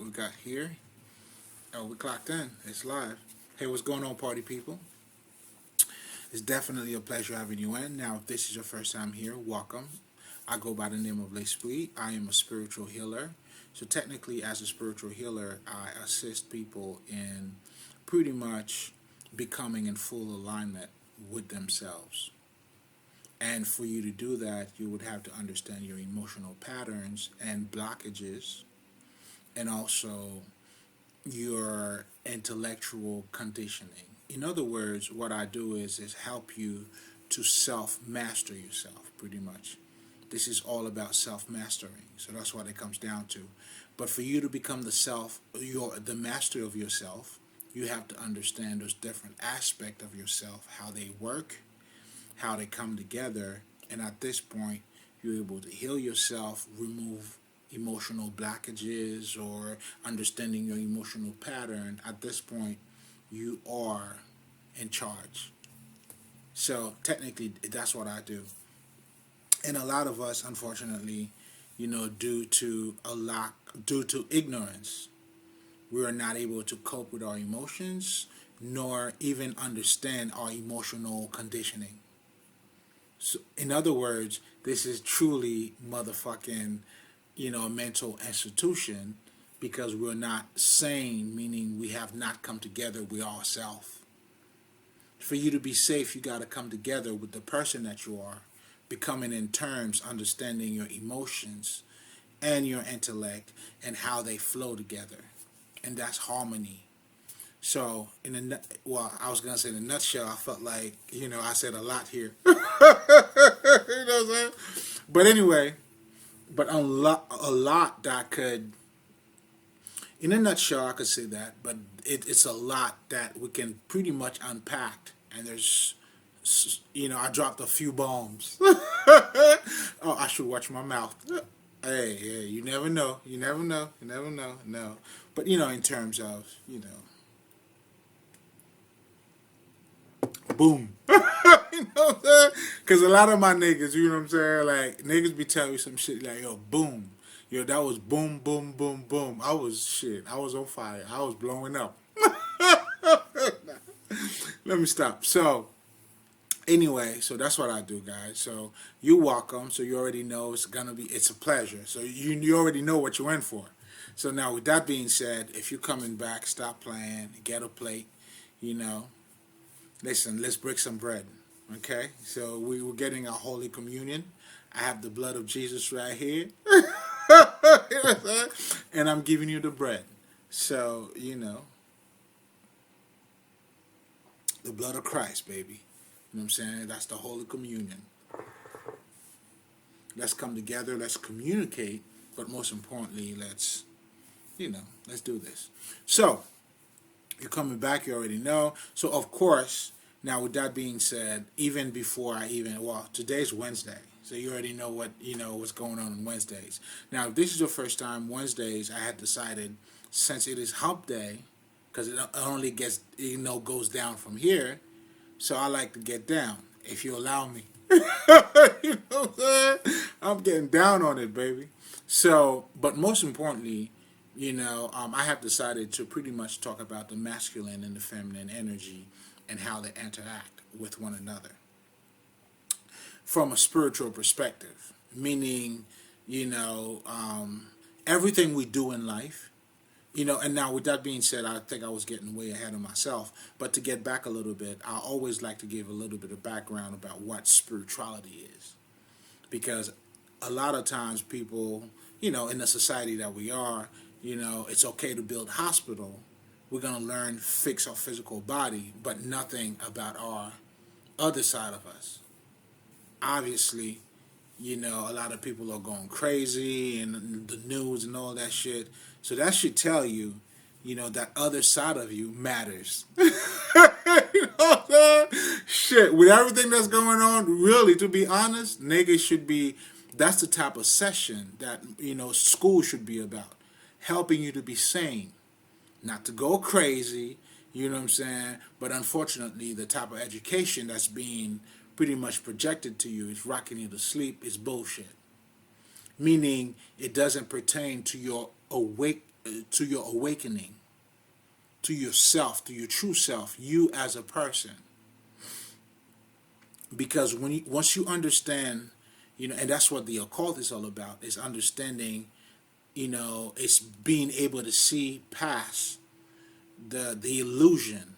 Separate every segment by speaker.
Speaker 1: what we got here. Oh, we clocked in. It's live. Hey, what's going on, party people? It's definitely a pleasure having you in. Now, if this is your first time here, welcome. I go by the name of L'Esprit. I am a spiritual healer. So technically, as a spiritual healer, I assist people in pretty much becoming in full alignment with themselves. And for you to do that, you would have to understand your emotional patterns and blockages, and also your intellectual conditioning. In other words, what I do is help you to self-master yourself, pretty much. This is all about self-mastering, so that's what it comes down to. But for you to become the master of yourself, you have to understand those different aspects of yourself, how they work, how they come together, and at this point, you're able to heal yourself, remove emotional blockages, or understanding your emotional pattern. At this point, you are in charge. So technically, that's what I do. And a lot of us, unfortunately, due to ignorance, we are not able to cope with our emotions, nor even understand our emotional conditioning. So, in other words, this is truly motherfucking, a mental institution, because we're not sane, meaning we have not come together with ourselves. For you to be safe, you got to come together with the person that you are, becoming in terms, understanding your emotions and your intellect and how they flow together. And that's harmony. So, I was gonna say in a nutshell, I felt like I said a lot here. You know what I'm saying? But anyway, a lot that could, in a nutshell, I could say that. But it's a lot that we can pretty much unpack. And there's, I dropped a few bombs. Oh, I should watch my mouth. Hey, you never know. You never know. You never know. No, but in terms of boom. You know what I'm saying? Because a lot of my niggas, you know what I'm saying? Like, niggas be telling me some shit like, yo, boom. Yo, that was boom, boom, boom, boom. I was on fire. I was blowing up. Let me stop. So, anyway, so that's what I do, guys. So, you're welcome. So, you already know it's a pleasure. So, you already know what you're in for. So, now, with that being said, if you're coming back, stop playing, get a plate, listen, let's break some bread, okay? So we were getting our Holy Communion. I have the blood of Jesus right here. And I'm giving you the bread. So, the blood of Christ, baby. You know what I'm saying? That's the Holy Communion. Let's come together, let's communicate, but most importantly, let's do this. So, you're coming back, you already know. So, of course, now with that being said, even before today's Wednesday, so you already know what's going on Wednesdays. Now, if this is your first time, Wednesdays, I had decided, since it is hump day, because it only gets, goes down from here, so I like to get down, if you allow me. You know what I'm saying? I'm getting down on it, baby. So, but most importantly, I have decided to pretty much talk about the masculine and the feminine energy and how they interact with one another from a spiritual perspective. Meaning, everything we do in life, and now with that being said, I think I was getting way ahead of myself. But to get back a little bit, I always like to give a little bit of background about what spirituality is. Because a lot of times people, in the society that we are, it's okay to build hospital. We're going to learn, fix our physical body, but nothing about our other side of us. Obviously, a lot of people are going crazy and the news and all that shit. So that should tell you, that other side of you matters. You know what I'm saying? Shit, with everything that's going on, really, to be honest, niggas should be, that's the type of session that, school should be about. Helping you to be sane. Not to go crazy, you know what I'm saying? But unfortunately, the type of education that's being pretty much projected to you is rocking you to sleep is bullshit. Meaning, it doesn't pertain to your to your awakening, to yourself, to your true self, you as a person. Because once you understand, and that's what the occult is all about, is understanding, it's being able to see past the illusion,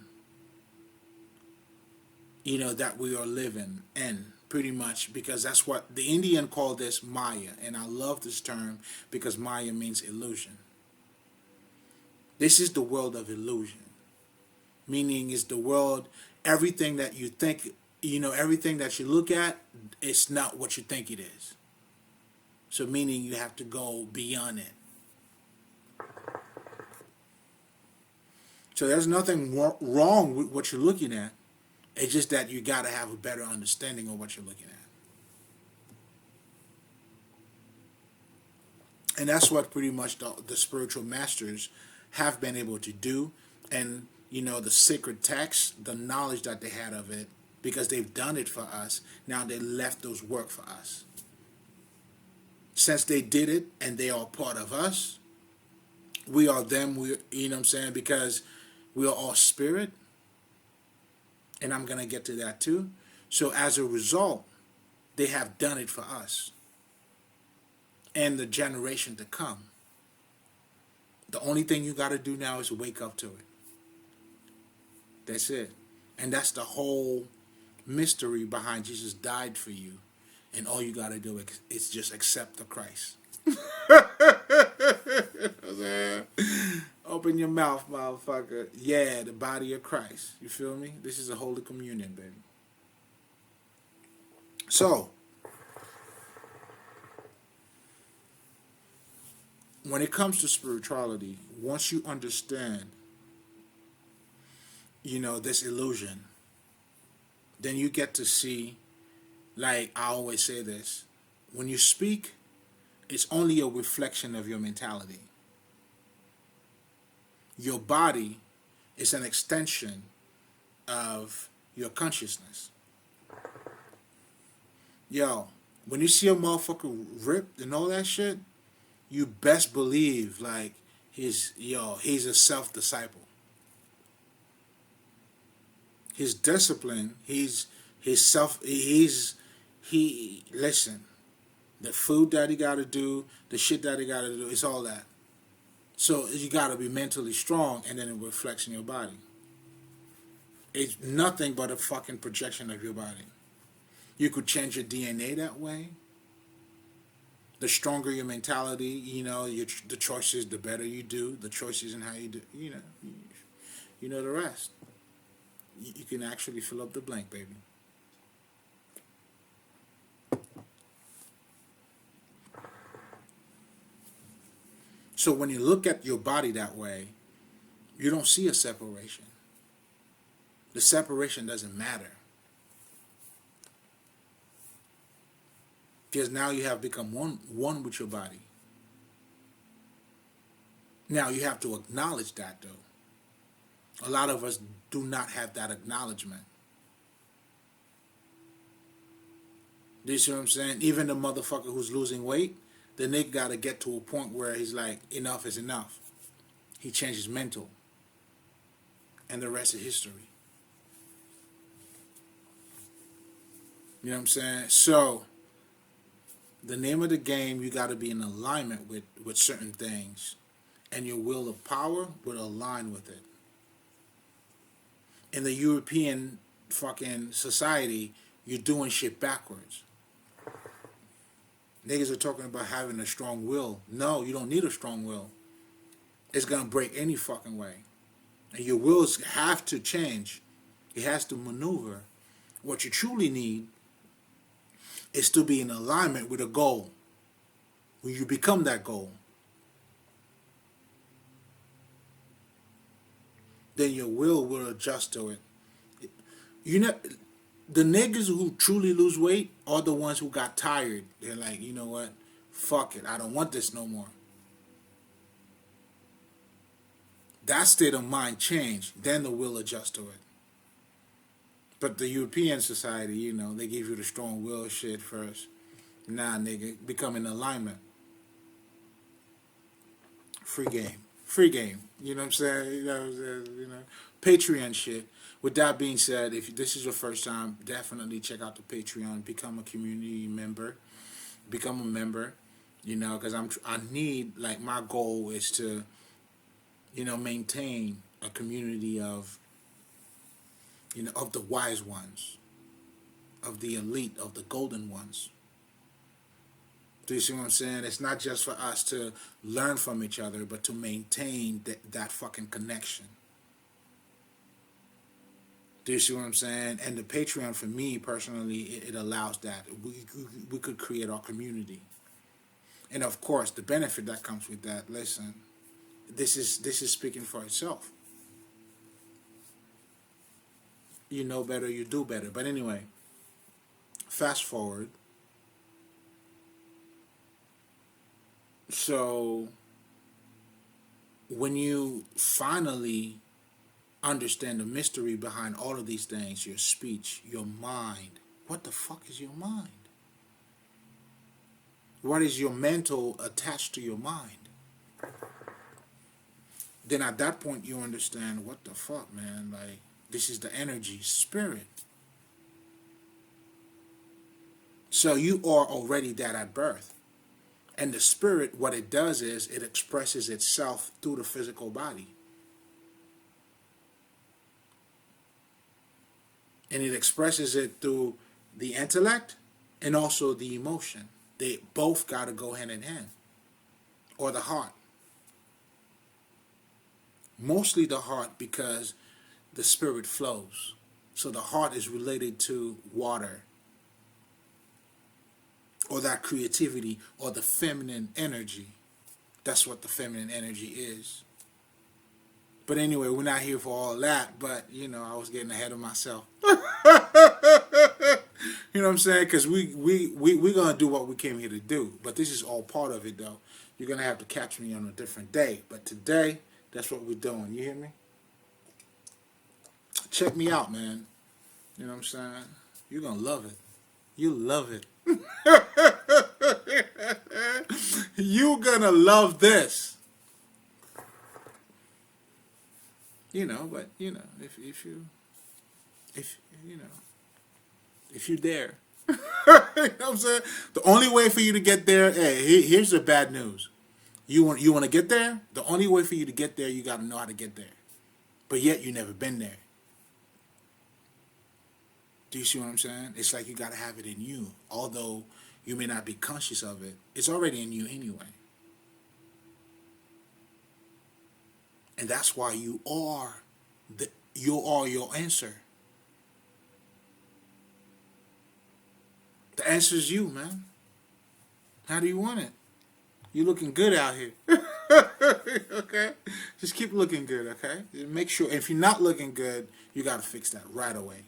Speaker 1: that we are living in, pretty much, because that's what the Indian called this Maya, and I love this term because Maya means illusion. This is the world of illusion, meaning is the world, everything that you think, everything that you look at, it's not what you think it is. So meaning you have to go beyond it. So there's nothing wrong with what you're looking at. It's just that you got to have a better understanding of what you're looking at. And that's what pretty much the spiritual masters have been able to do. And, the sacred text, the knowledge that they had of it, because they've done it for us, now they left those work for us. Since they did it and they are part of us, we are them, because we are all spirit. And I'm going to get to that too. So as a result, they have done it for us and the generation to come. The only thing you got to do now is wake up to it. That's it. And that's the whole mystery behind Jesus died for you. And all you got to do is just accept the Christ. Open your mouth, motherfucker. Yeah, the body of Christ. You feel me? This is a Holy Communion, baby. So, when it comes to spirituality, once you understand, this illusion, then you get to see, like I always say this, when you speak, it's only a reflection of your mentality. Your body is an extension of your consciousness. Yo, when you see a motherfucker ripped and all that shit, you best believe like he's a self-disciple. His discipline, listen, the food that he gotta do, the shit that he gotta do, it's all that. So you gotta be mentally strong, and then it reflects in your body. It's nothing but a fucking projection of your body. You could change your DNA that way. The stronger your mentality, the choices, the better you do. The choices and how you do, the rest. You can actually fill up the blank, baby. So when you look at your body that way, you don't see a separation. The separation doesn't matter. Because now you have become one with your body. Now you have to acknowledge that, though. A lot of us do not have that acknowledgement. Do you see what I'm saying? Even the motherfucker who's losing weight, the nigga got to get to a point where he's like, enough is enough. He changes mental. And the rest is history. You know what I'm saying? So, the name of the game, you got to be in alignment with certain things. And your will of power will align with it. In the European fucking society, you're doing shit backwards. Niggas are talking about having a strong will. No, you don't need a strong will. It's going to break any fucking way. And your wills have to change. It has to maneuver. What you truly need is to be in alignment with a goal. When you become that goal, then your will adjust to it. The niggas who truly lose weight are the ones who got tired. They're like, you know what? Fuck it. I don't want this no more. That state of mind changed. Then the will adjust to it. But the European society, they give you the strong will shit first. Nah, nigga. Become in alignment. free game. Free game. You know what I'm saying? Patreon shit. With that being said, if this is your first time, definitely check out the Patreon. Become a community member. Become a member. Because I need, like, my goal is to, maintain a community of, of the wise ones, of the elite, of the golden ones. Do you see what I'm saying? It's not just for us to learn from each other, but to maintain that fucking connection. Do you see what I'm saying? And the Patreon, for me personally, it allows that. We could create our community. And of course, the benefit that comes with that, listen, this is speaking for itself. You know better, you do better. But anyway, fast forward. So, when you finally understand the mystery behind all of these things, your speech, your mind, what the fuck is your mind? What is your mental attached to your mind? Then at that point you understand, what the fuck, man? Like, this is the energy, spirit. So you are already that at birth. And the spirit, what it does is it expresses itself through the physical body. And it expresses it through the intellect and also the emotion. They both got to go hand in hand. Or the heart. Mostly the heart, because the spirit flows. So the heart is related to water. Or that creativity, or the feminine energy. That's what the feminine energy is. But anyway, we're not here for all that. But, I was getting ahead of myself. You know what I'm saying? Because we're going to do what we came here to do. But this is all part of it, though. You're going to have to catch me on a different day. But today, that's what we're doing. You hear me? Check me out, man. You know what I'm saying? You're going to love it. You love it. You're going to love this. But if you're there, you know what I'm saying? The only way for you to get there, hey, here's the bad news. You want to get there? The only way for you to get there, you got to know how to get there. But yet you never been there. Do you see what I'm saying? It's like you got to have it in you. Although you may not be conscious of it, it's already in you anyway. And that's why you are your answer. The answer is you, man. How do you want it? You're looking good out here. Okay? Just keep looking good, okay? Make sure, if you're not looking good, you got to fix that right away.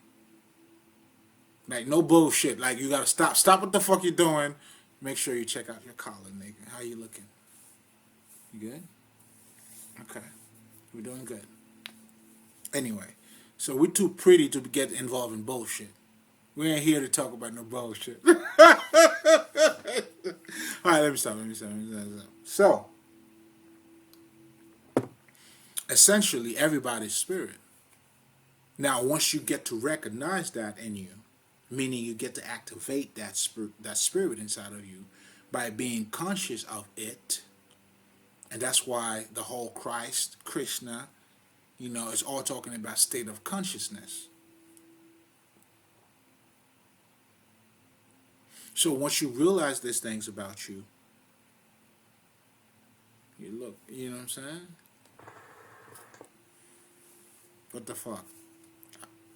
Speaker 1: Like, no bullshit. Like, you got to stop what the fuck you're doing. Make sure you check out your collar, nigga. How you looking? You good? Okay. We're doing good. Anyway, so we're too pretty to get involved in bullshit. We ain't here to talk about no bullshit. All right, let me stop. So, essentially, everybody's spirit. Now, once you get to recognize that in you, meaning you get to activate that spirit inside of you by being conscious of it, and that's why the whole Christ, Krishna, it's all talking about state of consciousness. So once you realize these things about you, you look, you know what I'm saying? What the fuck?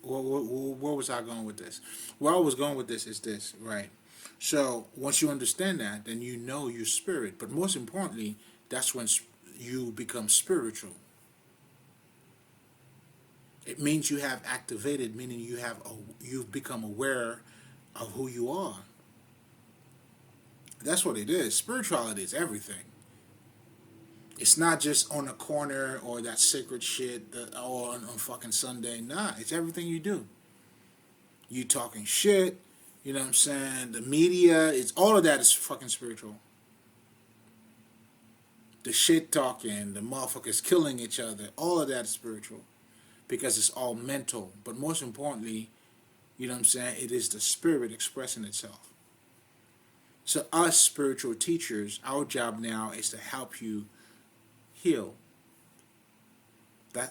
Speaker 1: Where was I going with this? Where I was going with this is this, right? So once you understand that, then you know your spirit. But most importantly, that's when you become spiritual. It means you have activated, meaning you've become aware of who you are. That's what it is. Spirituality is everything. It's not just on a corner or that sacred shit or on fucking Sunday. Nah, it's everything you do. You talking shit, you know what I'm saying? The media, it's all of that is fucking spiritual. The shit talking, the motherfuckers killing each other, all of that is spiritual because it's all mental. But most importantly, you know what I'm saying, it is the spirit expressing itself. So us spiritual teachers, our job now is to help you heal.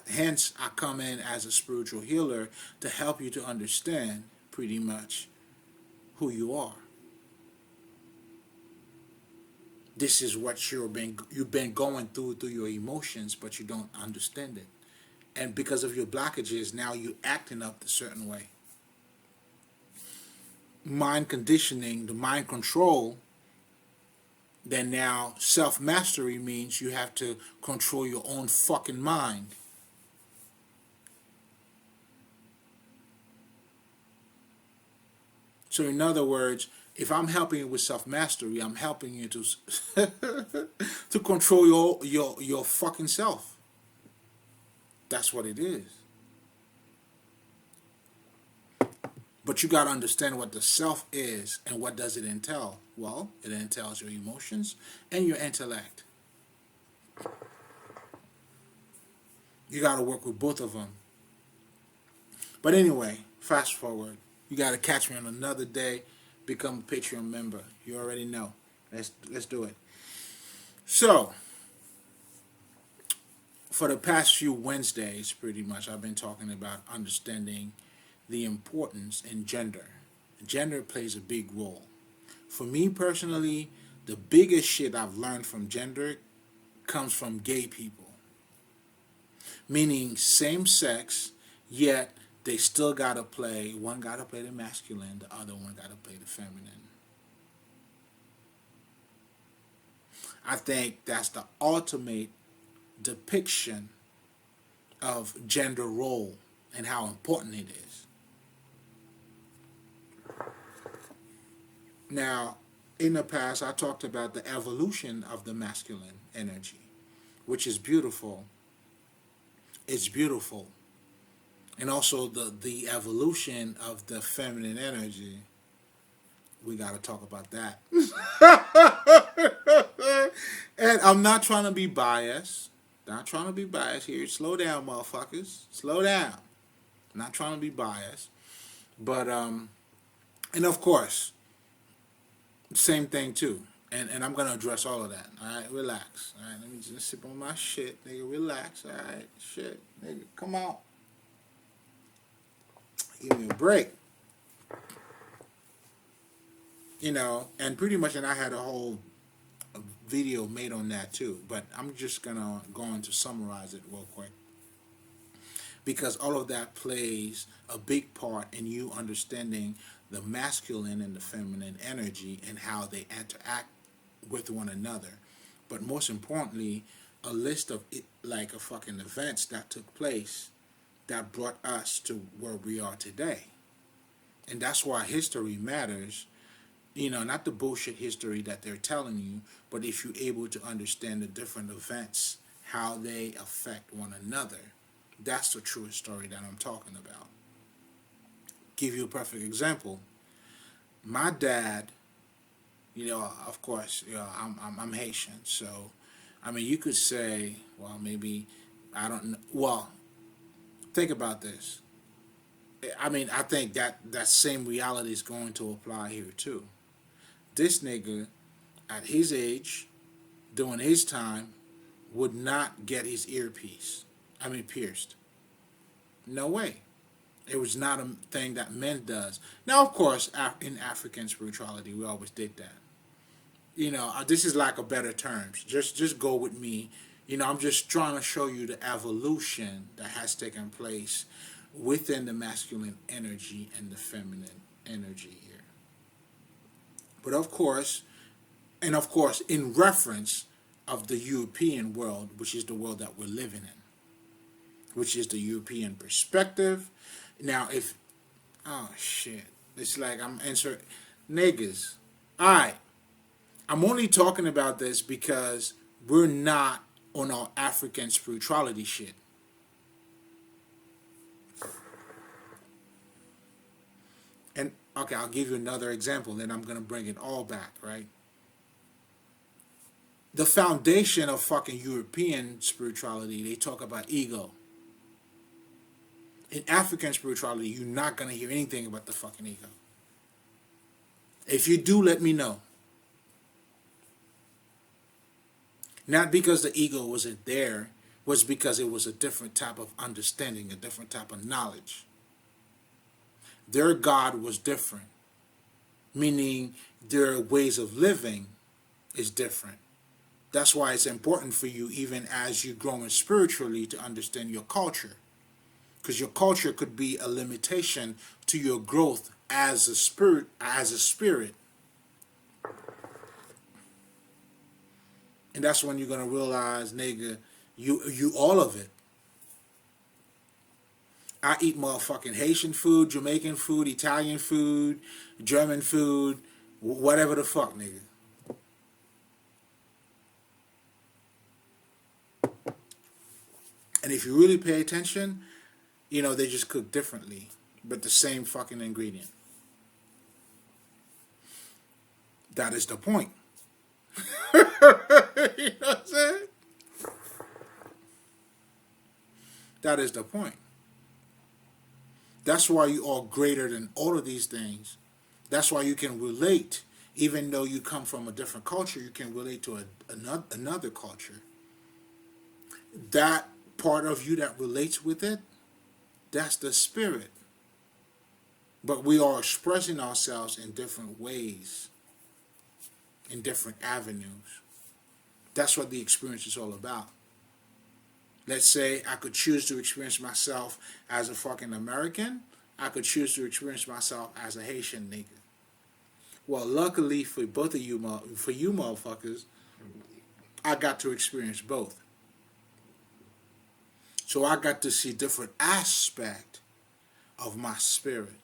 Speaker 1: Hence, I come in as a spiritual healer to help you to understand pretty much who you are. This is what you've been going through your emotions, but you don't understand it. And because of your blockages, now you're acting up a certain way. Mind conditioning, the mind control, then now self-mastery means you have to control your own fucking mind. So in other words, if I'm helping you with self-mastery, I'm helping you to to control your fucking self. That's what it is. But you got to understand what the self is and what does it entail. Well, it entails your emotions and your intellect. You got to work with both of them. But anyway, fast forward. You got to catch me on another day. Become a Patreon member. You already know. Let's do it. So, for the past few Wednesdays, pretty much, I've been talking about understanding the importance in gender. Gender plays a big role. For me personally, the biggest shit I've learned from gender comes from gay people. Meaning same sex, yet they still gotta play, one gotta play the masculine, the other one gotta play the feminine. I think that's the ultimate depiction of gender role and how important it is. Now, in the past, I talked about the evolution of the masculine energy, which is beautiful. It's beautiful. And also the evolution of the feminine energy. We got to talk about that. And I'm not trying to be biased. Not trying to be biased here. Slow down, motherfuckers. Slow down. Not trying to be biased. But, and of course, same thing too. And I'm going to address all of that. All right, relax. All right, let me just sip on my shit. Nigga, relax. All right, shit. Nigga, come on. Give me a break. You know, and pretty much, and I had a whole video made on that too. But I'm just going to go on to summarize it real quick. Because all of that plays a big part in you understanding the masculine and the feminine energy and how they interact with one another. But most importantly, a list of it, like a fucking events that took place that brought us to where we are today. And that's why history matters. You know, not the bullshit history that they're telling you, but if you're able to understand the different events, how they affect one another. That's the truest story that I'm talking about. Give you a perfect example. My dad, you know, of course, you know, I'm Haitian, so I mean, you could say, well, maybe I don't know. Well, think about this. I mean, I think that same reality is going to apply here too. This nigga, at his age, doing his time, would not get his earpiece. I mean, pierced. No way. It was not a thing that men does. Now, of course, in African spirituality, we always did that. You know, this is like a better terms. Just go with me. You know, I'm just trying to show you the evolution that has taken place within the masculine energy and the feminine energy here. But of course, in reference of the European world, which is the world that we're living in, which is the European perspective. Now, oh shit, it's like I'm answering niggas. Alright, I'm only talking about this because we're not on our African spirituality shit. And, okay, I'll give you another example, then I'm going to bring it all back, right? The foundation of fucking European spirituality, they talk about ego. In African spirituality, you're not going to hear anything about the fucking ego. If you do, let me know. Not because the ego wasn't there, was because it was a different type of understanding, a different type of knowledge. Their God was different, meaning their ways of living is different. That's why it's important for you, even as you're growing spiritually, to understand your culture. Because your culture could be a limitation to your growth as a spirit, And that's when you're gonna realize, nigga, you all of it. I eat motherfucking Haitian food, Jamaican food, Italian food, German food, whatever the fuck, nigga. And if you really pay attention, you know, they just cook differently, but the same fucking ingredient. That is the point. You know what I'm saying? That is the point. That's why you are greater than all of these things. That's why you can relate. Even though you come from a different culture, you can relate to another culture. That part of you that relates with it, that's the spirit. But we are expressing ourselves in different ways, in different avenues. That's what the experience is all about. Let's say I could choose to experience myself as a fucking American. I could choose to experience myself as a Haitian nigga. Well, luckily for both of you, for you motherfuckers, I got to experience both. So I got to see different aspects of my spirit.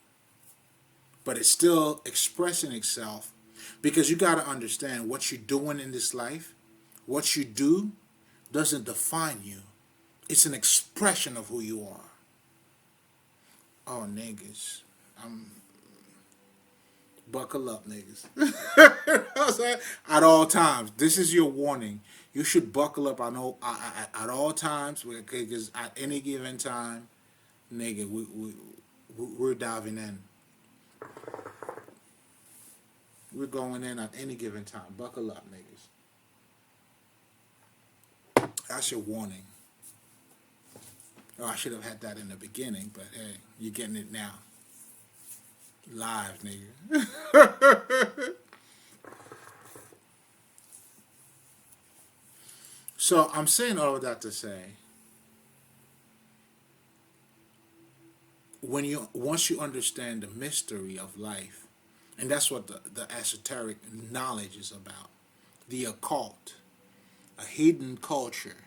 Speaker 1: But it's still expressing itself, because you got to understand what you're doing in this life, what you do doesn't define you. It's an expression of who you are. Oh, niggas. Buckle up, niggas. You know what I'm saying? At all times. This is your warning. You should buckle up at all times, because at any given time, nigga, we're diving in. We're going in at any given time. Buckle up, niggas. That's your warning. Oh, I should have had that in the beginning, but hey, you're getting it now. Live, nigga. So I'm saying all of that to say, once you understand the mystery of life, and that's what the esoteric knowledge is about, the occult, a hidden culture,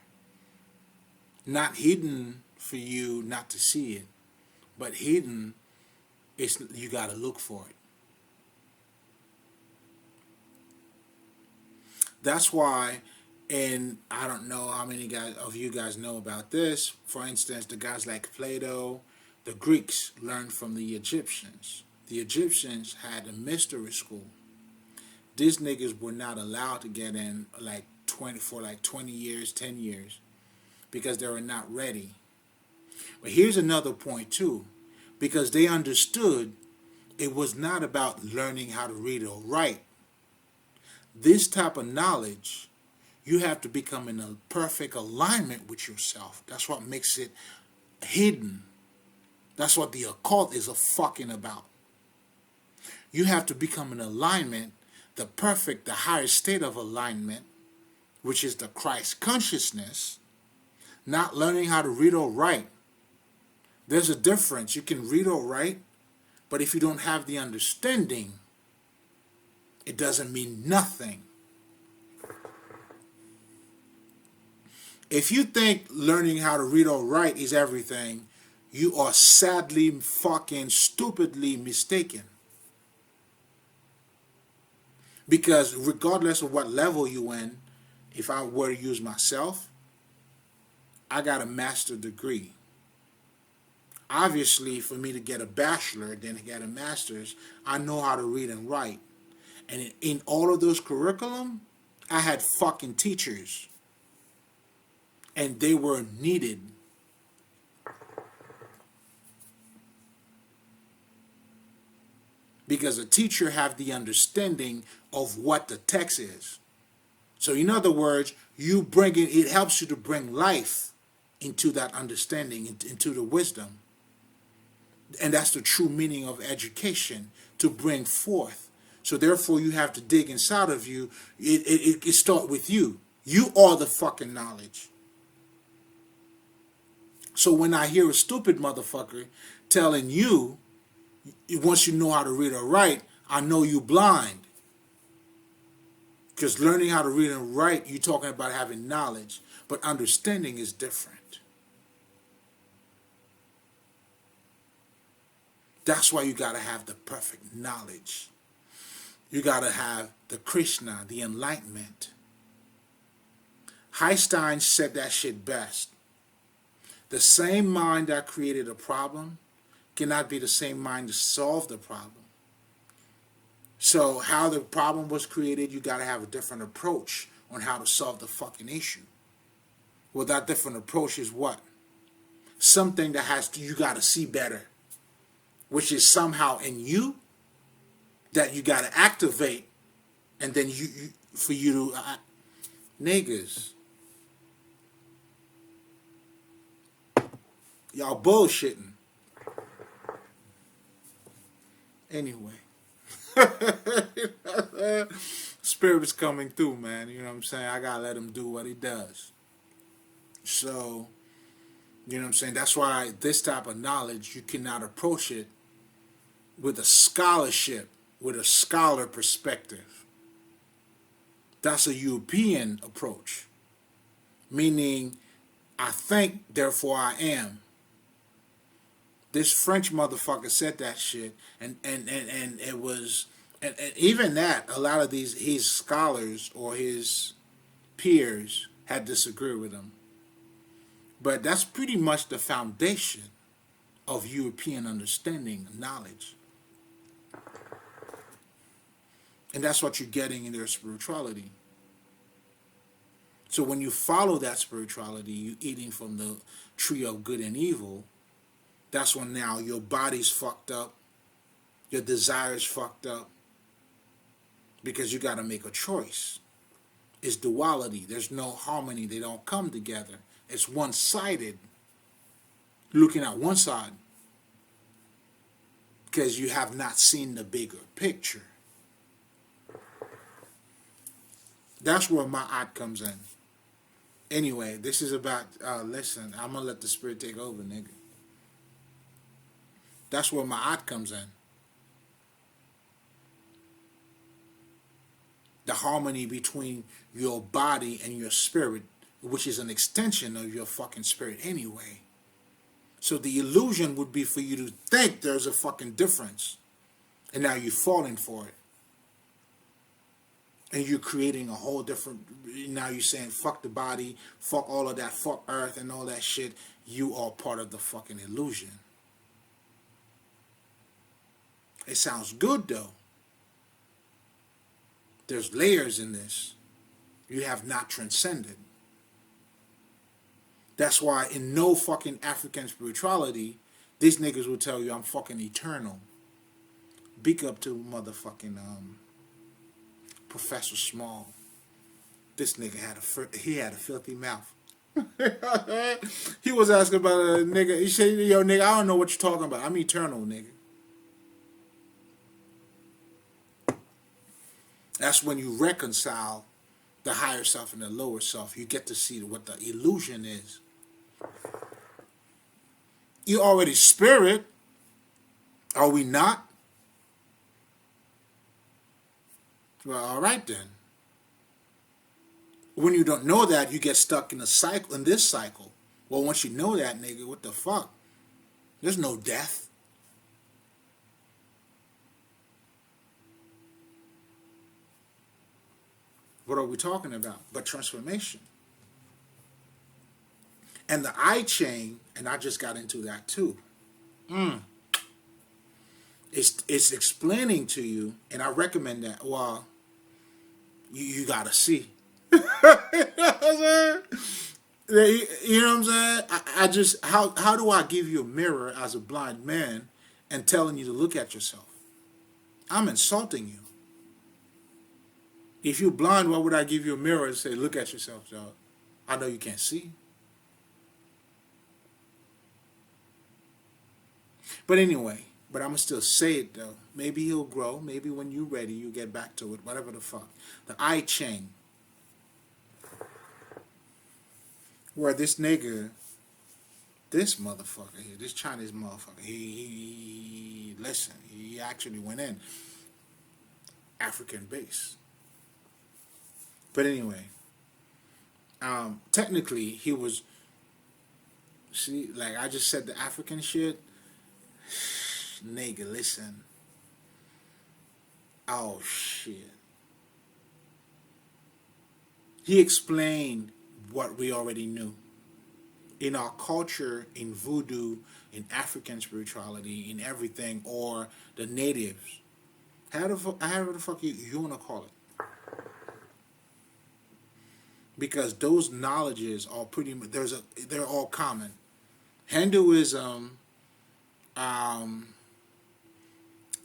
Speaker 1: not hidden for you not to see it, but hidden, you got to look for it. That's why, and I don't know how many of you guys know about this. For instance, the guys like Plato, the Greeks learned from the Egyptians. The Egyptians had a mystery school. These niggas were not allowed to get in for 20 years, 10 years, because they were not ready. But here's another point too, because they understood it was not about learning how to read or write. This type of knowledge, you have to become in a perfect alignment with yourself. That's what makes it hidden. That's what the occult is fucking about. You have to become in alignment, the highest state of alignment, which is the Christ consciousness, not learning how to read or write. There's a difference. You can read or write, but if you don't have the understanding, it doesn't mean nothing. If you think learning how to read or write is everything, you are sadly fucking stupidly mistaken. Because regardless of what level you in, if I were to use myself, I got a master's degree. Obviously, for me to get a bachelor, then to get a master's, I know how to read and write. And in all of those curriculum, I had fucking teachers. And they were needed. Because a teacher have the understanding of what the text is. So in other words, it helps you to bring life into that understanding, into the wisdom. And that's the true meaning of education, to bring forth. So therefore you have to dig inside of you. It starts with you. You are the fucking knowledge. So when I hear a stupid motherfucker telling you, once you know how to read or write, I know you blind. Because learning how to read and write, you're talking about having knowledge. But understanding is different. That's why you got to have the perfect knowledge. You got to have the Krishna, the enlightenment. Einstein said that shit best. The same mind that created a problem cannot be the same mind to solve the problem. So how the problem was created, you got to have a different approach on how to solve the fucking issue. Well, that different approach is what? Something that you got to see better, which is somehow in you that you got to activate, and then for you to niggas, y'all bullshitting. Anyway, Spirit's coming through, man. You know what I'm saying? I gotta let him do what he does. So, you know what I'm saying? That's why this type of knowledge, you cannot approach it with a scholarship, with a scholar perspective. That's a European approach. Meaning, I think, therefore I am. This French motherfucker said that shit, and it was, and even that, a lot of his scholars or his peers had disagreed with him. But that's pretty much the foundation of European understanding and knowledge. And that's what you're getting in their spirituality. So when you follow that spirituality, you're eating from the tree of good and evil. That's when now your body's fucked up, your desires fucked up, because you got to make a choice. It's duality. There's no harmony. They don't come together. It's one-sided, looking at one side, because you have not seen the bigger picture. That's where my art comes in. Anyway, this is about, listen, I'm going to let the spirit take over, nigga. That's where my art comes in. The harmony between your body and your spirit, which is an extension of your fucking spirit anyway. So the illusion would be for you to think there's a fucking difference. And now you're falling for it. And you're creating a whole different, now you're saying fuck the body, fuck all of that, fuck earth and all that shit. You are part of the fucking illusion. It sounds good though. There's layers in this. You have not transcended. That's why in no fucking African spirituality, these niggas will tell you I'm fucking eternal. Big up to motherfucking Professor Small. This nigga had a filthy mouth. He was asking about a nigga. He said, yo nigga, I don't know what you're talking about. I'm eternal, nigga. That's when you reconcile the higher self and the lower self. You get to see what the illusion is. You're already spirit. Are we not? Well, all right then. When you don't know that, you get stuck in a cycle, in this cycle. Well, once you know that, nigga, what the fuck? There's no death. What are we talking about? But transformation. And the I chain, and I just got into that too. It's explaining to you, and I recommend that. Well, you got to see. You know what I'm saying? You know what I'm saying? I just how do I give you a mirror as a blind man and telling you to look at yourself? I'm insulting you. If you're blind, why would I give you a mirror and say, look at yourself, dog? I know you can't see. But anyway, but I'm going to still say it, though. Maybe he'll grow. Maybe when you're ready, you get back to it. Whatever the fuck. The I Ching. Where this nigga, this motherfucker here, this Chinese motherfucker, listen, he actually went in African base. But anyway, technically he was, see, like I just said the African shit, nigga, listen. Oh shit. He explained what we already knew. In our culture, in voodoo, in African spirituality, in everything, or the natives, however the fuck you want to call it. Because those knowledges are pretty much, they're all common. Hinduism,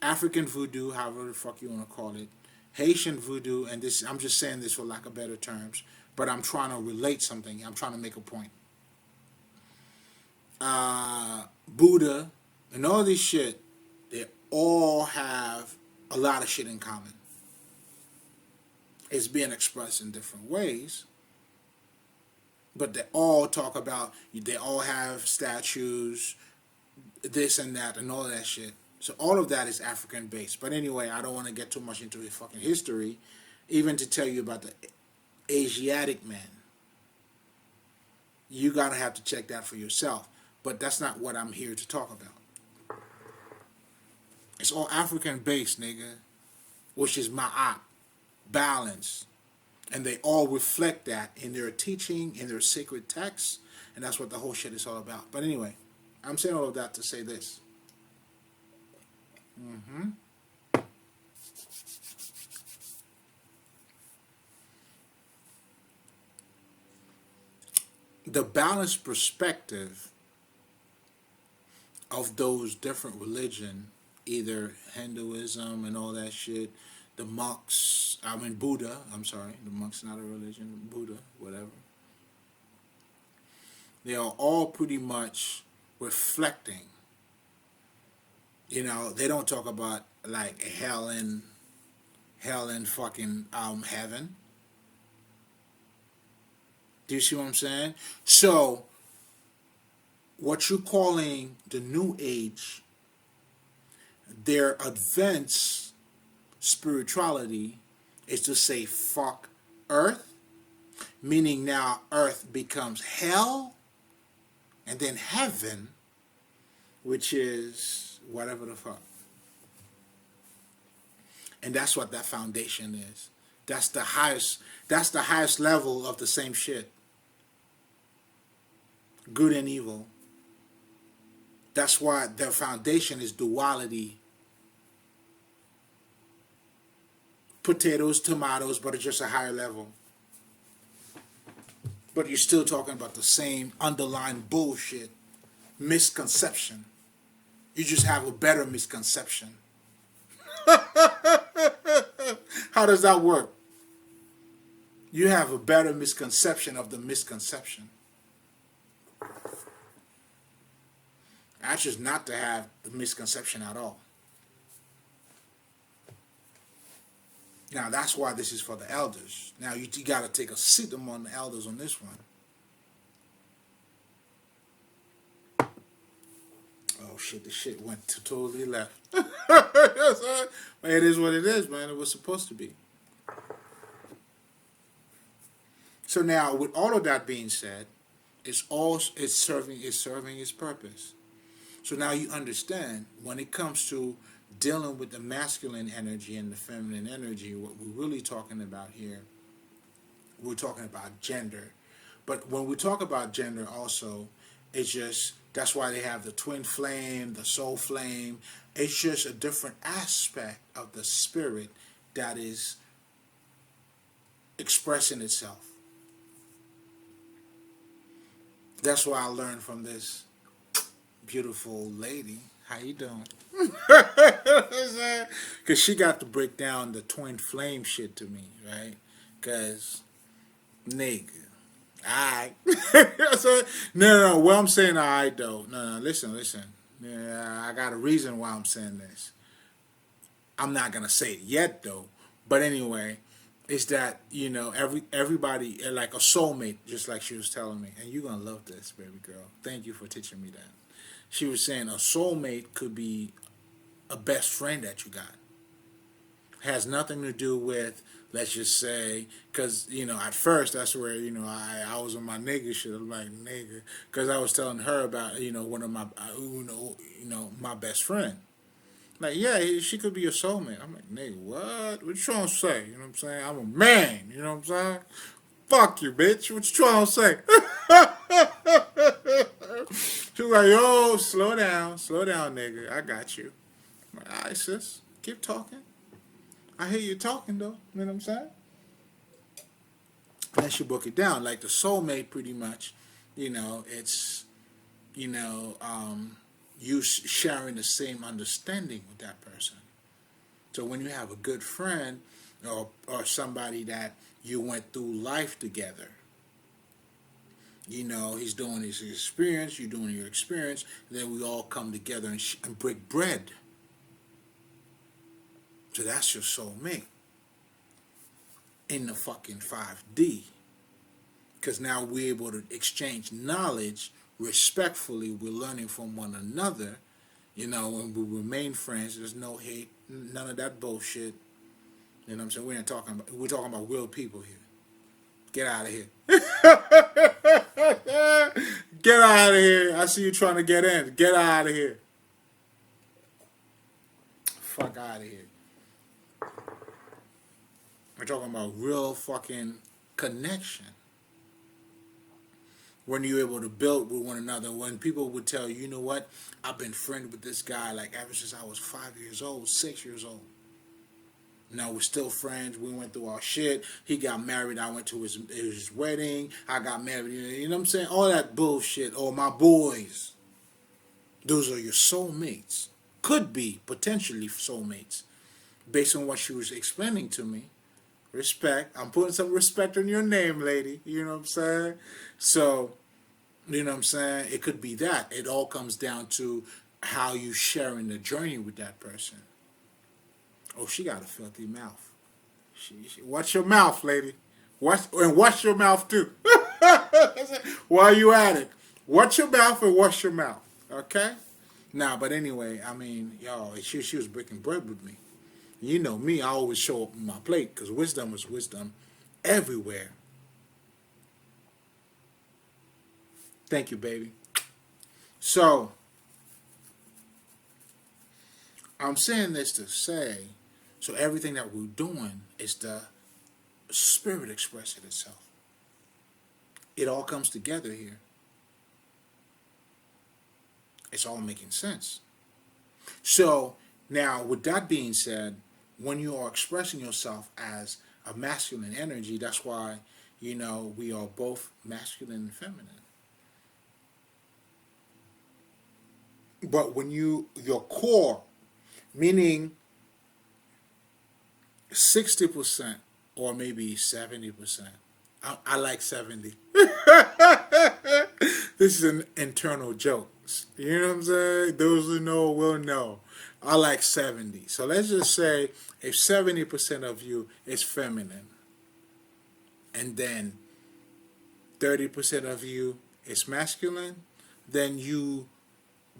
Speaker 1: African voodoo, however the fuck you want to call it, Haitian voodoo, and this, I'm just saying this for lack of better terms, but I'm trying to relate something. I'm trying to make a point. Buddha, and all this shit, they all have a lot of shit in common. It's being expressed in different ways, but they all talk about, they all have statues, this and that, and all of that shit. So all of that is African based. But anyway, I don't want to get too much into his fucking history, even to tell you about the Asiatic man. You gotta have to check that for yourself. But that's not what I'm here to talk about. It's all African based, nigga, which is ma'at, balance. And they all reflect that in their teaching, in their sacred texts, and that's what the whole shit is all about. But anyway, I'm saying all of that to say this. The balanced perspective of those different religion, either Hinduism and all that shit, the monks, Buddha, I'm sorry, the monk's not a religion, Buddha, whatever. They are all pretty much reflecting. You know, they don't talk about like hell and fucking heaven. Do you see what I'm saying? So, what you're calling the New Age, their advanced spirituality is to say fuck Earth, meaning now Earth becomes hell, and then heaven, which is whatever the fuck. And that's what that foundation is. That's the highest level of the same shit. Good and evil. That's why their foundation is duality. Potatoes, tomatoes, but it's just a higher level. But you're still talking about the same underlying bullshit. Misconception. You just have a better misconception. How does that work? You have a better misconception of the misconception. That's just not to have the misconception at all. Now, that's why this is for the elders. Now, you got to take a sit among the elders on this one. Oh, shit, the shit went totally left. It is what it is, man. It was supposed to be. So now, with all of that being said, it's serving its purpose. So now you understand, when it comes to dealing with the masculine energy and the feminine energy, what we're really talking about here, we're talking about gender. But when we talk about gender also, it's just, that's why they have the twin flame, the soul flame. It's just a different aspect of the spirit that is expressing itself. That's what I learned from this beautiful lady. How you doing? Because she got to break down the twin flame shit to me, right? Because, nigga, alright. So, no. What I'm saying, alright, though. No. Listen. Yeah, I got a reason why I'm saying this. I'm not gonna say it yet, though. But anyway, it's that everybody like a soulmate, just like she was telling me, and you're gonna love this, baby girl. Thank you for teaching me that. She was saying a soulmate could be a best friend that you got. Has nothing to do with, let's just say, because at first that's where I was on my nigga shit. I'm like nigga, because I was telling her about one of my my best friend. Like, yeah, she could be your soulmate. I'm like, nigga, what? What you trying to say? You know what I'm saying? I'm a man. You know what I'm saying? Fuck you, bitch. What you trying to say? She was like, yo, slow down, nigga. I got you. I'm like, all right, sis, keep talking. I hear you talking, though. You know what I'm saying? And then she broke it down. Like the soulmate, pretty much, it's, you know, um, you sharing the same understanding with that person. So when you have a good friend or somebody that you went through life together, he's doing his experience, you're doing your experience, then we all come together and break bread. So that's your soulmate in the fucking 5D. Because now we're able to exchange knowledge respectfully. We're learning from one another, and we remain friends. There's no hate, none of that bullshit. You know what I'm saying? We're talking about real people here. Get out of here. Get out of here. I see you trying to get in. Get out of here. Fuck out of here. We're talking about real fucking connection. When you're able to build with one another, when people would tell you, you know what, I've been friends with this guy like ever since I was 5 years old, 6 years old. Now we're still friends. We went through our shit. He got married. I went to his wedding. I got married. You know what I'm saying? All that bullshit. Or my boys. Those are your soulmates. Could be potentially soulmates. Based on what she was explaining to me. Respect. I'm putting some respect on your name, lady. You know what I'm saying? So, you know what I'm saying? It could be that. It all comes down to how you sharing the journey with that person. Oh, she got a filthy mouth. Watch your mouth, lady. Wash your mouth too. While you at it, watch your mouth and wash your mouth. Okay. Nah, but anyway, I mean, yo, she was breaking bread with me. You know me, I always show up on my plate because wisdom is wisdom everywhere. Thank you, baby. So, I'm saying this to say, so everything that we're doing is the spirit expressing itself. It all comes together here. It's all making sense. So, now, with that being said, when you are expressing yourself as a masculine energy, that's why, we are both masculine and feminine. But when your core, meaning 60% or maybe 70%, I like 70. This is an internal joke. You know what I'm saying? Those who know will know. I like 70. So let's just say if 70% of you is feminine, and then 30% of you is masculine, then you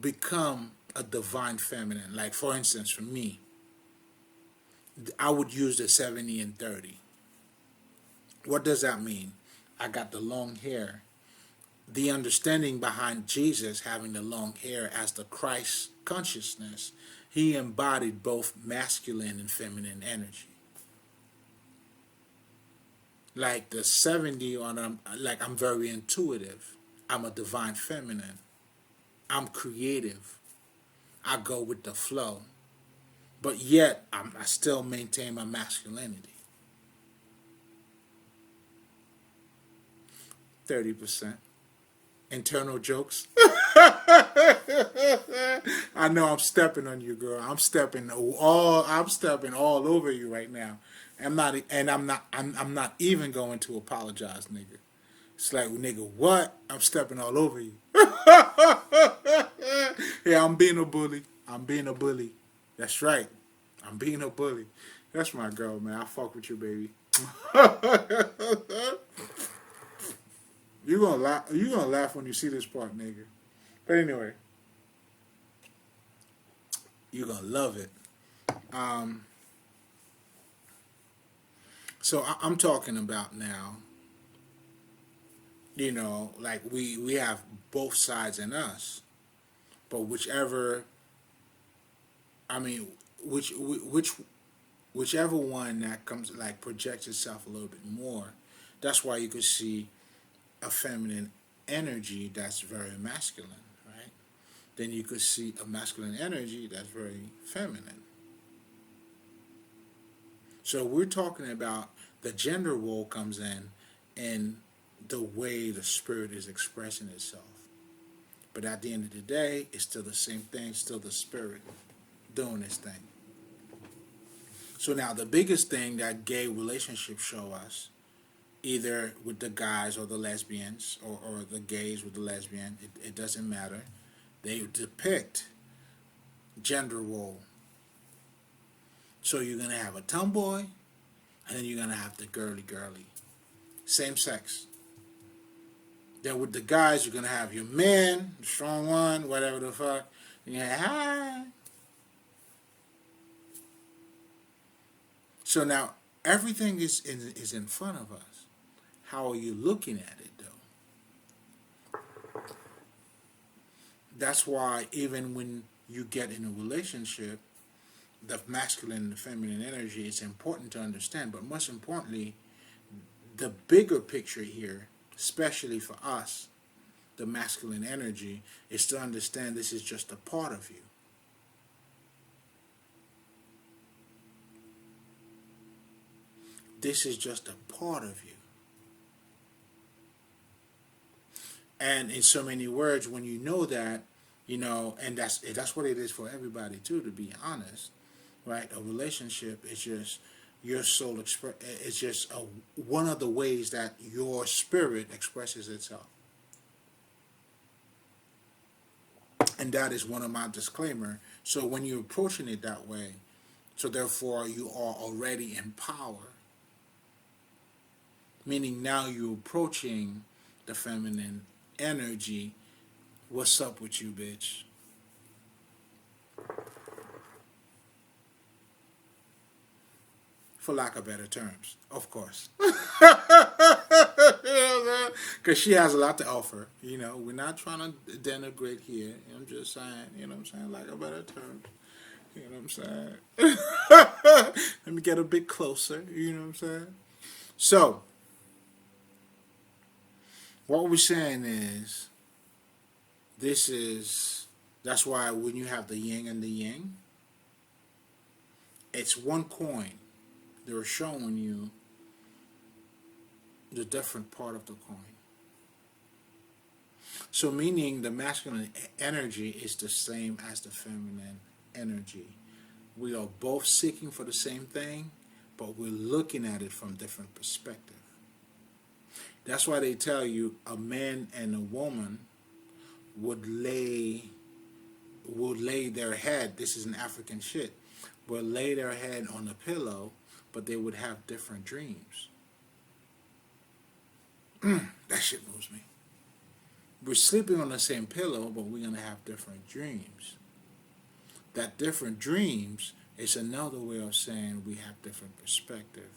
Speaker 1: become a divine feminine. Like, for instance, for me, I would use the 70 and 30. What does that mean? I got the long hair. The understanding behind Jesus having the long hair as the Christ consciousness, he embodied both masculine and feminine energy. Like the 70 I'm very intuitive. I'm a divine feminine. I'm creative. I go with the flow. But yet, I still maintain my masculinity. 30%. internal jokes. I know I'm stepping on you, girl. I'm stepping all over you right now. I'm not even going to apologize, nigga. It's like, nigga, what? I'm stepping all over you. Yeah, I'm being a bully. I'm being a bully. That's right. I'm being a bully. That's my girl, man. I fuck with you, baby. You gonna laugh. You gonna laugh when you see this part, nigga. But anyway, you gonna love it. Um, so I'm talking about now. You know, like we have both sides in us, but whichever. I mean, which whichever one that comes like projects itself a little bit more. That's why you could see a feminine energy that's very masculine, right? Then you could see a masculine energy that's very feminine. So we're talking about the gender role comes in the way the spirit is expressing itself. But at the end of the day, it's still the same thing, still the spirit doing its thing. So now the biggest thing that gay relationships show us, either with the guys or the lesbians, or the gays with the lesbian, it doesn't matter. They depict gender role. So you're going to have a tomboy, and then you're going to have the girly girly. Same sex. Then with the guys, you're going to have your man, the strong one, whatever the fuck. And you have, hi. So now, everything is in front of us. How are you looking at it, though? That's why even when you get in a relationship, the masculine and the feminine energy is important to understand. But most importantly, the bigger picture here, especially for us, the masculine energy, is to understand this is just a part of you. This is just a part of you. And in so many words, when you know that, you know, and that's what it is for everybody too, to be honest, right? A relationship is just your soul it's just one of the ways that your spirit expresses itself. And that is one of my disclaimer. So when you're approaching it that way, so therefore you are already in power. Meaning now you're approaching the feminine energy. What's up with you, bitch? For lack of better terms, of course. Because she has a lot to offer. You know, we're not trying to denigrate here. I'm just saying, you know what I'm saying, like a better terms. You know what I'm saying? Let me get a bit closer. You know what I'm saying? So, what we're saying is, that's why when you have the yin and the yang, it's one coin. They're showing you the different part of the coin. So meaning the masculine energy is the same as the feminine energy. We are both seeking for the same thing, but we're looking at it from different perspectives. That's why they tell you a man and a woman would lay their head, this is an African shit, would lay their head on a pillow, but they would have different dreams. That shit moves me. We're sleeping on the same pillow, but we're going to have different dreams. That different dreams is another way of saying we have different perspective.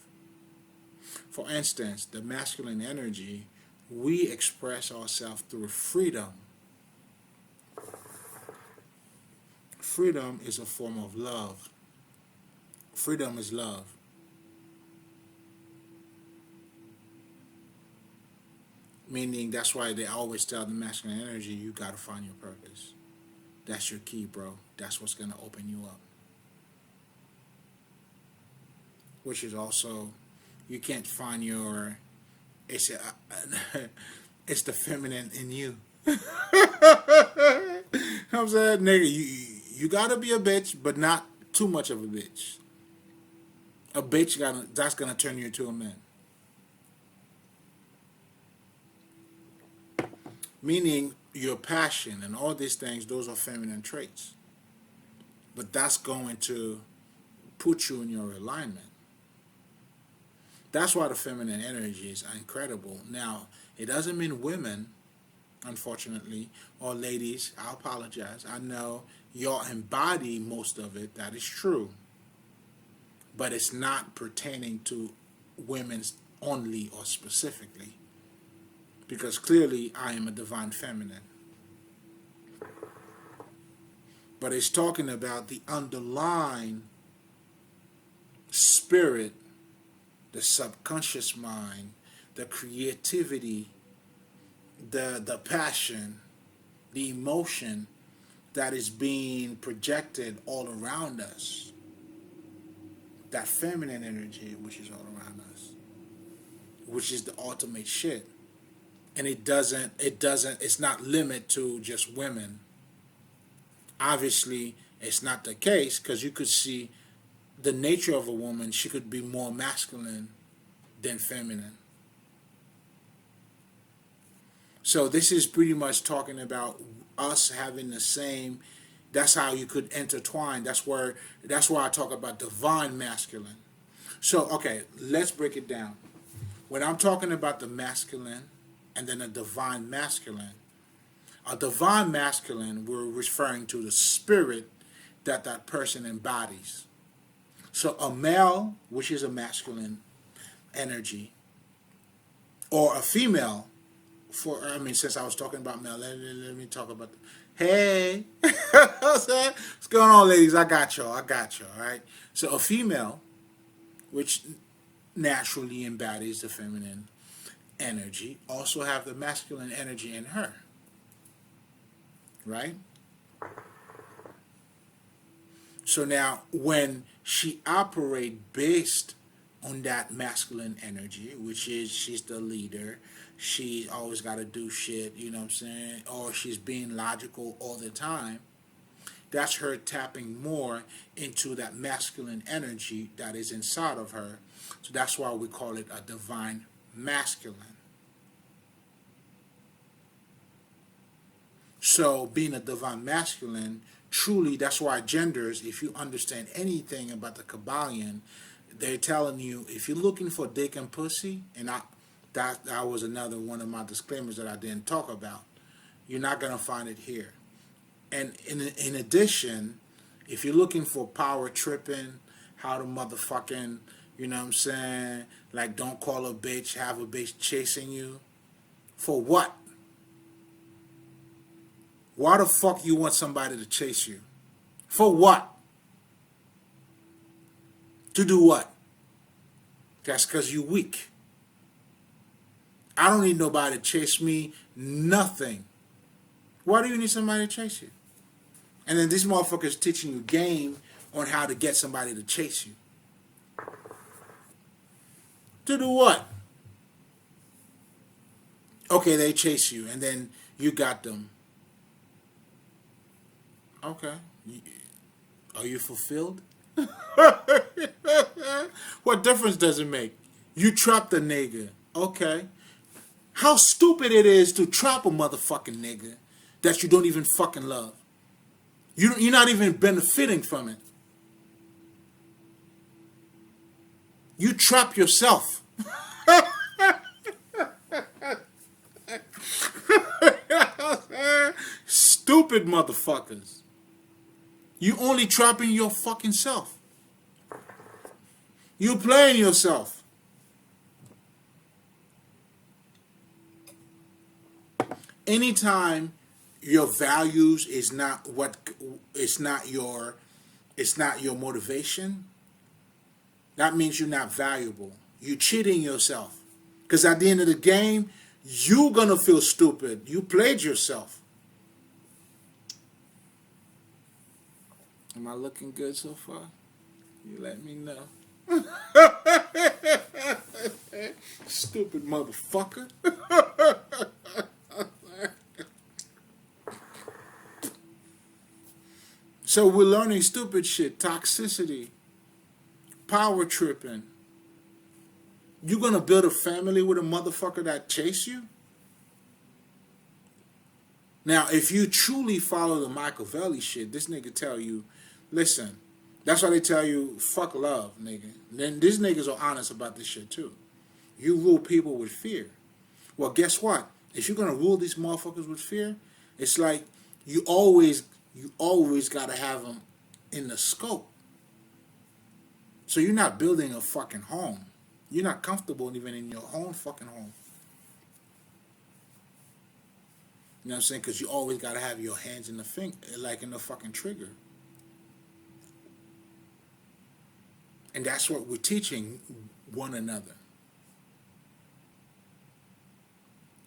Speaker 1: For instance, the masculine energy, we express ourselves through freedom. Freedom is a form of love. Freedom is love. Meaning that's why they always tell the masculine energy, you got to find your purpose. That's your key, bro. That's what's going to open you up. Which is also, you can't find your, it's the feminine in you. You know what I'm saying? Nigga, you gotta be a bitch, but not too much of a bitch. A bitch that's gonna turn you into a man. Meaning your passion and all these things, those are feminine traits. But that's going to put you in your alignment. That's why the feminine energy is incredible. Now, it doesn't mean women, unfortunately, or ladies, I apologize. I know y'all embody most of it. That is true. But it's not pertaining to women's only or specifically. Because clearly I am a divine feminine. But it's talking about the underlying spirit, the subconscious mind, the creativity, the passion, the emotion that is being projected all around us. That feminine energy which is all around us. Which is the ultimate shit. And it's not limited to just women. Obviously, it's not the case because you could see the nature of a woman, she could be more masculine than feminine. So this is pretty much talking about us having the same, that's how you could intertwine. That's why I talk about divine masculine. So, okay, let's break it down. When I'm talking about the masculine and then a divine masculine, we're referring to the spirit that person embodies. So a male, which is a masculine energy, or a female, since I was talking about male, let me talk about, hey, what's going on, ladies? I got y'all, all right? So a female, which naturally embodies the feminine energy, also have the masculine energy in her, right? So now, when she operates based on that masculine energy, which is she's the leader, she always got to do shit, you know what I'm saying? Or she's being logical all the time. That's her tapping more into that masculine energy that is inside of her. So that's why we call it a divine masculine. So being a divine masculine, truly, that's why genders, if you understand anything about the Kabbalion, they're telling you, if you're looking for dick and pussy, and that was another one of my disclaimers that I didn't talk about, you're not going to find it here. And in addition, if you're looking for power tripping, how to motherfucking, you know what I'm saying, like don't call a bitch, have a bitch chasing you, for what? Why the fuck you want somebody to chase you? For what? To do what? That's because you weak. I don't need nobody to chase me. Nothing. Why do you need somebody to chase you? And then these motherfuckers teaching you game on how to get somebody to chase you. To do what? Okay, they chase you, and then you got them. Okay. Are you fulfilled? What difference does it make? You trapped a nigga. Okay. How stupid it is to trap a motherfucking nigga that you don't even fucking love. You're not even benefiting from it. You trap yourself. Stupid motherfuckers. You only trapping your fucking self. You playing yourself. Anytime your values is not your motivation, that means you're not valuable. You're cheating yourself. Because at the end of the game, you're gonna feel stupid. You played yourself. Am I looking good so far? You let me know. Stupid motherfucker. So we're learning stupid shit, toxicity, power tripping. You gonna build a family with a motherfucker that chase you? Now, if you truly follow the Machiavelli shit, this nigga tell you, listen, that's why they tell you, fuck love, nigga. Then these niggas are honest about this shit too. You rule people with fear. Well, guess what? If you're gonna rule these motherfuckers with fear, it's like you always gotta have them in the scope. So you're not building a fucking home. You're not comfortable even in your own fucking home. You know what I'm saying? Because you always got to have your hands in the like in the fucking trigger. And that's what we're teaching one another.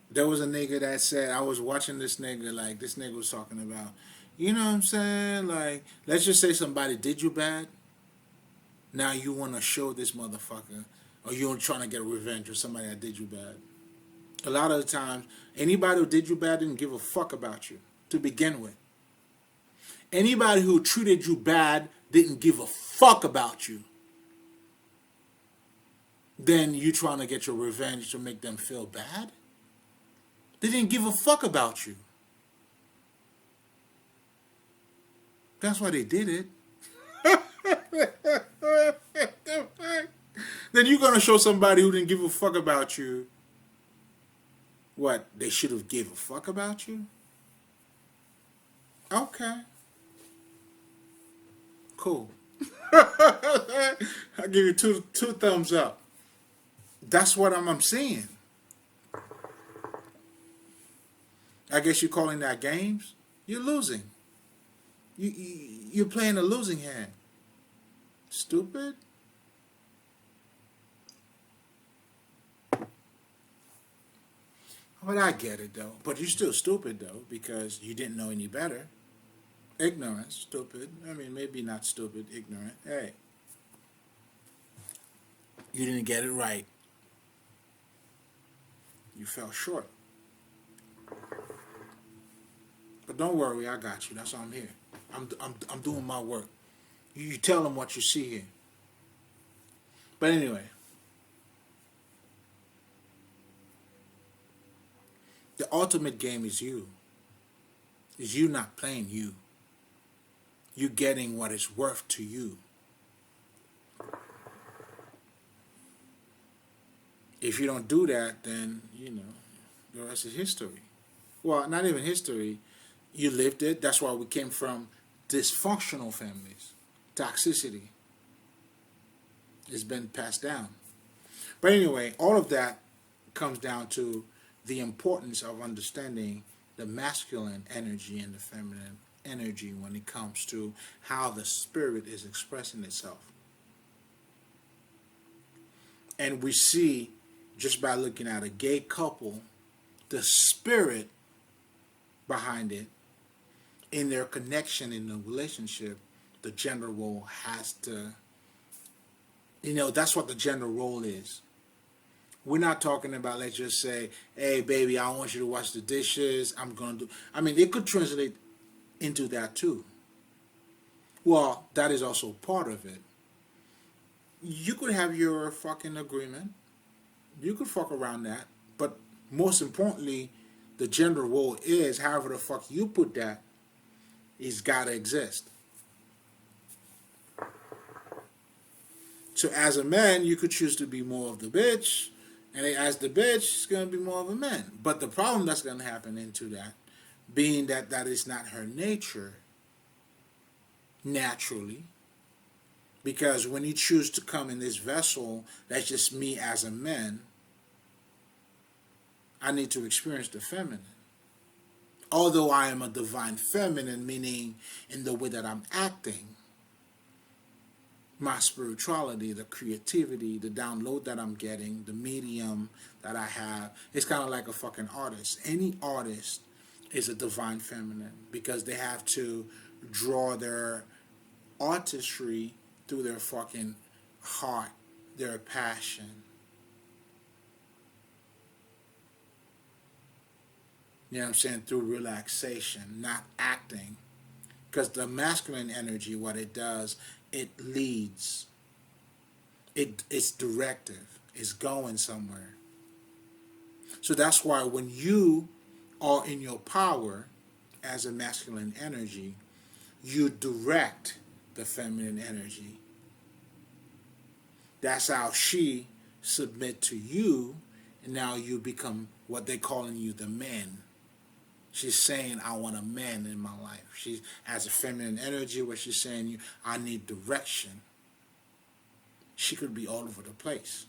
Speaker 1: There was a nigga that said, I was watching this nigga, like this nigga was talking about, you know what I'm saying? Like, let's just say somebody did you bad. Now you want to show this motherfucker, or you're trying to get revenge on somebody that did you bad. A lot of the times, anybody who did you bad didn't give a fuck about you to begin with. Anybody who treated you bad didn't give a fuck about you. Then you trying to get your revenge to make them feel bad? They didn't give a fuck about you. That's why they did it. Then you're going to show somebody who didn't give a fuck about you what they should have gave a fuck about you? Okay. Cool. I'll give you two thumbs up. That's what I'm seeing. I guess you're calling that games? You're losing. You're playing a losing hand. Stupid. But I get it though. But you're still stupid though, because you didn't know any better. Ignorant, stupid. I mean, maybe not stupid, ignorant. Hey. You didn't get it right. You fell short. But don't worry, I got you. That's why I'm here. I'm doing my work. You tell them what you see here. But anyway. The ultimate game is you. Is you not playing you. You getting what it's worth to you. If you don't do that, then, you know, the rest is history. Well, not even history. You lived it. That's why we came from dysfunctional families. Toxicity. It's been passed down. But anyway, all of that comes down to the importance of understanding the masculine energy and the feminine energy when it comes to how the spirit is expressing itself. And we see, just by looking at a gay couple, the spirit behind it, in their connection in the relationship, the gender role has to, you know, that's what the gender role is. We're not talking about, let's just say, hey, baby, I want you to wash the dishes. I'm going to do... I mean, it could translate into that, too. Well, that is also part of it. You could have your fucking agreement. You could fuck around that. But most importantly, the gender role is, however the fuck you put that, it's got to exist. So as a man, you could choose to be more of the bitch. And as the bitch, it's going to be more of a man. But the problem that's going to happen into that, being that that is not her nature, naturally, because when you choose to come in this vessel, that's just me as a man, I need to experience the feminine. Although I am a divine feminine, meaning in the way that I'm acting, my spirituality, the creativity, the download that I'm getting, the medium that I have, it's kind of like a fucking artist. Any artist is a divine feminine because they have to draw their artistry through their fucking heart, their passion. You know what I'm saying? Through relaxation, not acting. Because the masculine energy, what it does, it leads. It's directive. It's going somewhere. So that's why when you are in your power as a masculine energy, you direct the feminine energy. That's how she submit to you, and now you become what they're calling you the man. She's saying, I want a man in my life. She has a feminine energy where she's saying, I need direction. She could be all over the place.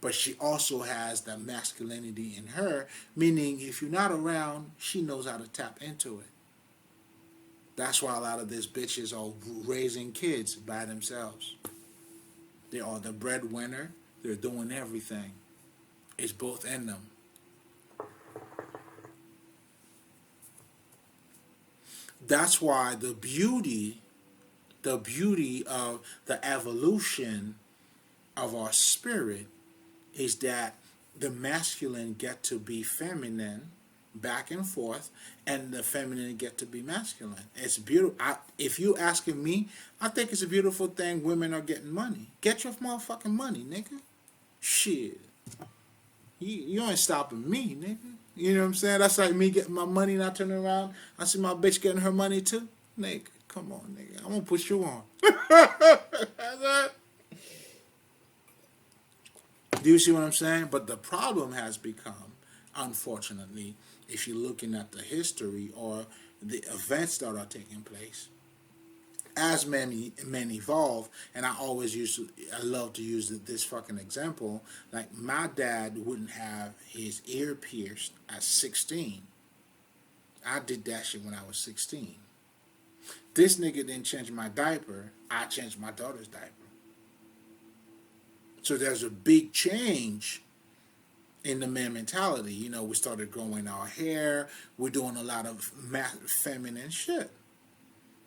Speaker 1: But she also has that masculinity in her, meaning if you're not around, she knows how to tap into it. That's why a lot of these bitches are raising kids by themselves. They are the breadwinner. They're doing everything. It's both in them. That's why the beauty of the evolution of our spirit is that the masculine get to be feminine back and forth, and the feminine get to be masculine. It's beautiful. If you asking me, I think it's a beautiful thing women are getting money. Get your motherfucking money, nigga. Shit. You ain't stopping me, nigga. You know what I'm saying? That's like me getting my money and I turn around, I see my bitch getting her money too. Nigga, come on, nigga. I'm gonna put you on. Do you see what I'm saying? But the problem has become, unfortunately, if you're looking at the history or the events that are taking place, as men evolve, and I love to use this fucking example, like my dad wouldn't have his ear pierced at 16. I did that shit when I was 16. This nigga didn't change my diaper, I changed my daughter's diaper. So there's a big change in the man mentality. You know, we started growing our hair. We're doing a lot of feminine shit.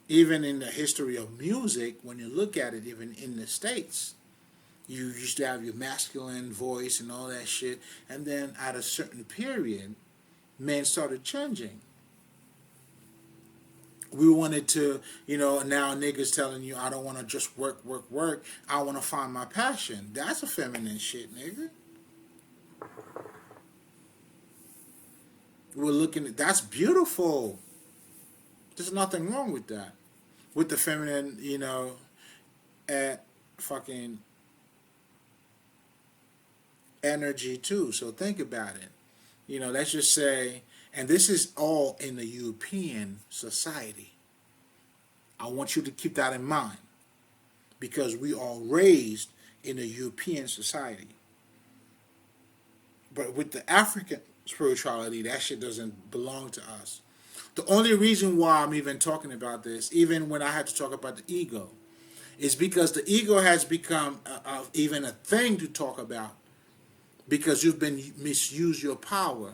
Speaker 1: Even in the history of music, when you look at it, even in the States, you used to have your masculine voice and all that shit. And then at a certain period, men started changing. We wanted to, now niggas telling you, I don't want to just work. I want to find my passion. That's a feminine shit, nigga. We're looking at, that's beautiful. There's nothing wrong with that. With the feminine, at fucking energy too. So think about it. Let's just say, and this is all in the European society. I want you to keep that in mind, because we are raised in a European society. But with the African spirituality, that shit doesn't belong to us. The only reason why I'm even talking about this, even when I had to talk about the ego, is because the ego has become even a thing to talk about, because you've been misused your power.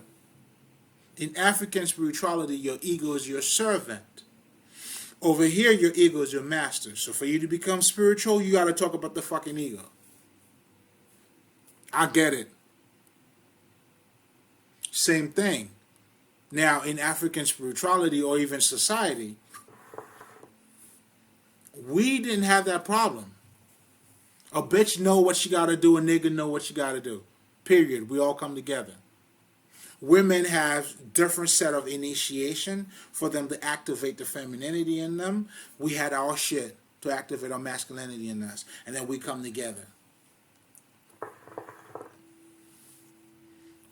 Speaker 1: In African spirituality, your ego is your servant. Over here, your ego is your master. So for you to become spiritual, you got to talk about the fucking ego. I get it. Same thing. Now, in African spirituality or even society, we didn't have that problem. A bitch know what she got to do, a nigga know what she got to do. Period. We all come together. Women have different set of initiation for them to activate the femininity in them. We had our shit to activate our masculinity in us. And then we come together.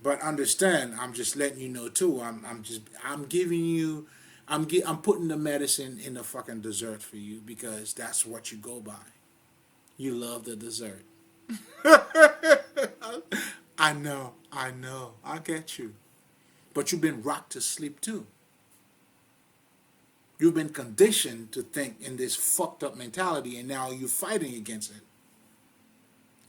Speaker 1: But understand, I'm just letting you know too. I'm giving you, I'm putting the medicine in the fucking dessert for you, because that's what you go by. You love the dessert. I know, I get you. But you've been rocked to sleep too. You've been conditioned to think in this fucked up mentality, and now you're fighting against it.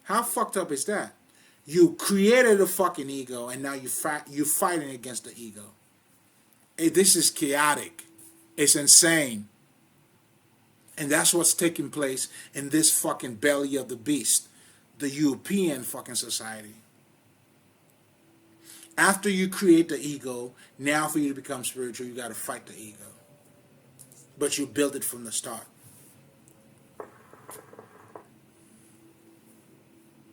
Speaker 1: How fucked up is that? You created a fucking ego, and now you're fighting against the ego. This is chaotic. It's insane. And that's what's taking place in this fucking belly of the beast, the European fucking society. After you create the ego, now for you to become spiritual, you got to fight the ego. but you build it from the start.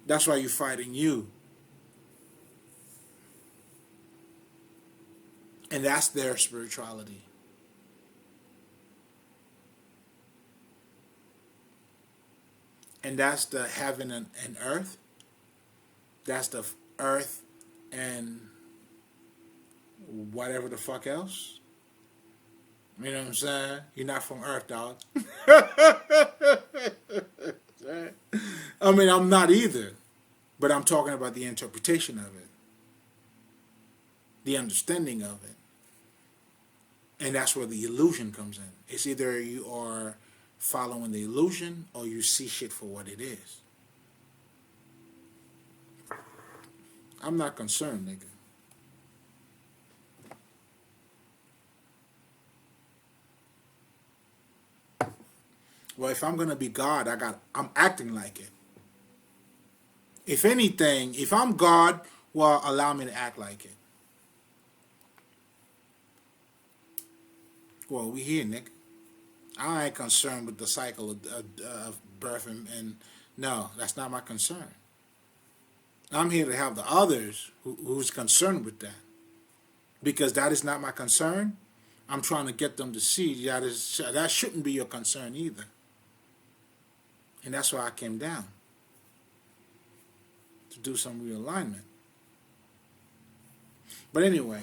Speaker 1: That's why you're fighting you. And that's their spirituality. And that's the heaven and earth. That's the earth and whatever the fuck else. You know what I'm saying? You're not from Earth, dog. I mean, I'm not either. But I'm talking about the interpretation of it, the understanding of it. And that's where the illusion comes in. It's either you are following the illusion or you see shit for what it is. I'm not concerned, nigga. Well, if I'm gonna be God, I'm acting like it. If anything, if I'm God, well, allow me to act like it. Well, we here, nigga. I ain't concerned with the cycle of birth and no, that's not my concern. I'm here to help the others who's concerned with that. Because that is not my concern. I'm trying to get them to see that shouldn't be your concern either. And that's why I came down. To do some realignment. But anyway,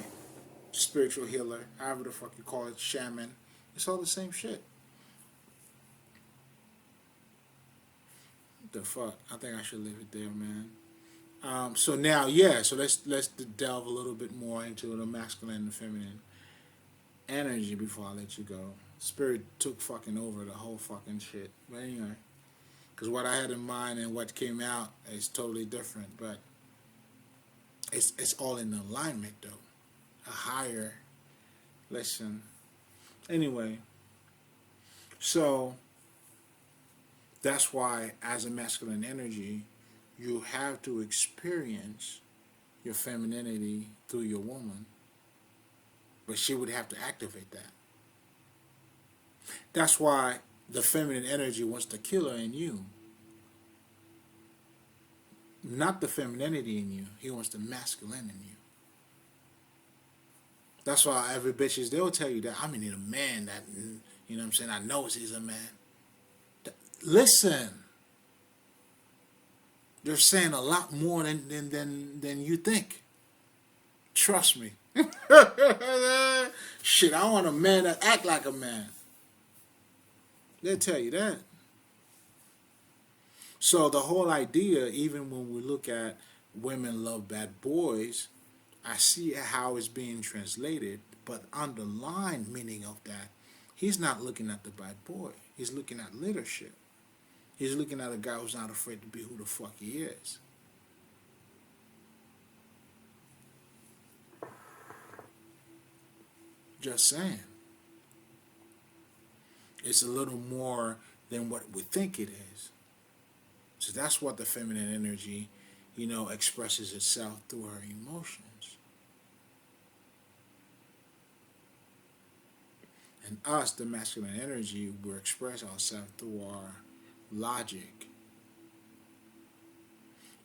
Speaker 1: spiritual healer, however the fuck you call it, shaman, it's all the same shit. The fuck? I think I should leave it there, man. So now, yeah, so let's delve a little bit more into the masculine and the feminine energy before I let you go. Spirit took fucking over the whole fucking shit. But anyway, because what I had in mind and what came out is totally different. But it's all in alignment, though. A higher, listen. Anyway, so that's why as a masculine energy, you have to experience your femininity through your woman, but she would have to activate that. That's why the feminine energy wants to kill her in you. Not the femininity in you. He wants the masculine in you. That's why every bitches, they'll tell you that I'm gonna need a man that, you know what I'm saying, I know he's a man. Listen. They're saying a lot more than you think. Trust me. Shit, I want a man that act like a man. They'll tell you that. So the whole idea, even when we look at women love bad boys, I see how it's being translated, but underlying meaning of that, he's not looking at the bad boy. He's looking at leadership. He's looking at a guy who's not afraid to be who the fuck he is. Just saying. It's a little more than what we think it is. So that's what the feminine energy, expresses itself through her emotions. And us, the masculine energy, we express ourselves through our logic.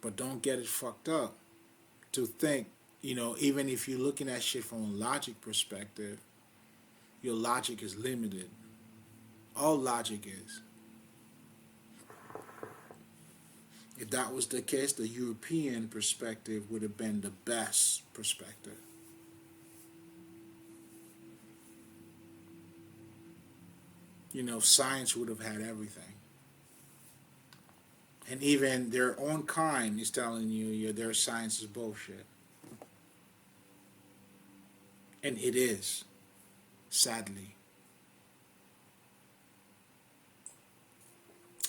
Speaker 1: But don't get it fucked up to think, even if you're looking at shit from a logic perspective, your logic is limited. All logic is. If that was the case, the European perspective would have been the best perspective. Science would have had everything. And even their own kind is telling you their science is bullshit. And it is, sadly.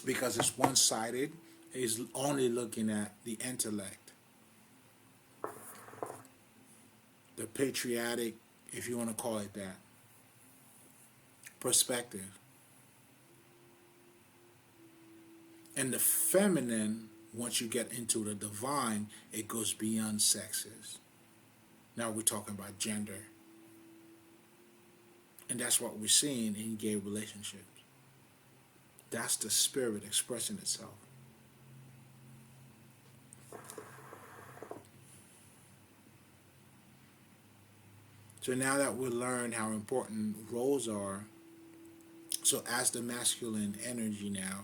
Speaker 1: Because it's one-sided, it's only looking at the intellect. The patriotic, if you want to call it that, perspective. And the feminine, once you get into the divine, it goes beyond sexes. Now we're talking about gender. And that's what we're seeing in gay relationships. That's the spirit expressing itself. So now that we learn how important roles are, so as the masculine energy now,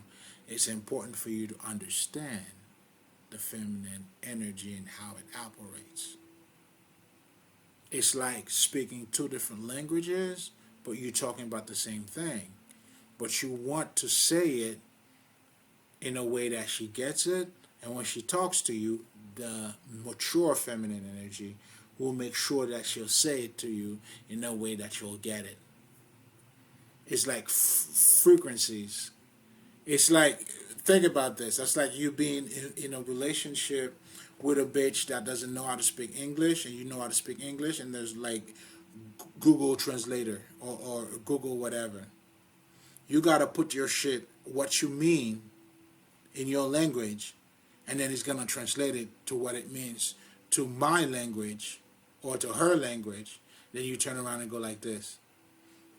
Speaker 1: it's important for you to understand the feminine energy and how it operates. It's like speaking two different languages, but you're talking about the same thing. But you want to say it in a way that she gets it, and when she talks to you, the mature feminine energy will make sure that she'll say it to you in a way that you'll get it. It's like frequencies. It's like, think about this. That's like you being in a relationship with a bitch that doesn't know how to speak English, and you know how to speak English, and there's like Google Translator or Google whatever. You gotta put your shit, what you mean, in your language, and then it's gonna translate it to what it means to my language or to her language. Then you turn around and go like this.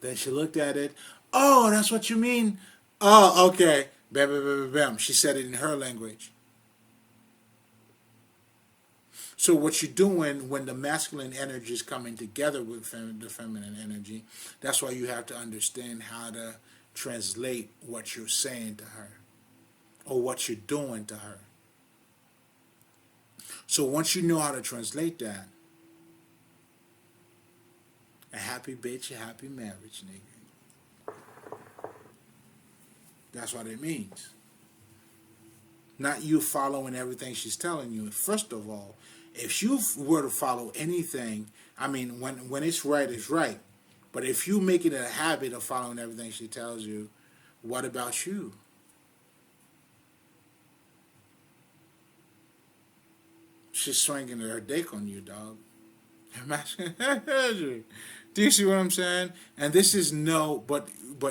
Speaker 1: Then she looked at it. Oh, that's what you mean? Oh, okay. Bam, bam, bam, bam. She said it in her language. So what you're doing when the masculine energy is coming together with the feminine energy, that's why you have to understand how to translate what you're saying to her or what you're doing to her. So once you know how to translate that, a happy bitch, a happy marriage, nigga. That's what it means. Not you following everything she's telling you. First of all, if you were to follow anything, I mean, when it's right, it's right. But if you make it a habit of following everything she tells you, what about you? She's swinging her dick on you, dog. Do you see what I'm saying? And this is but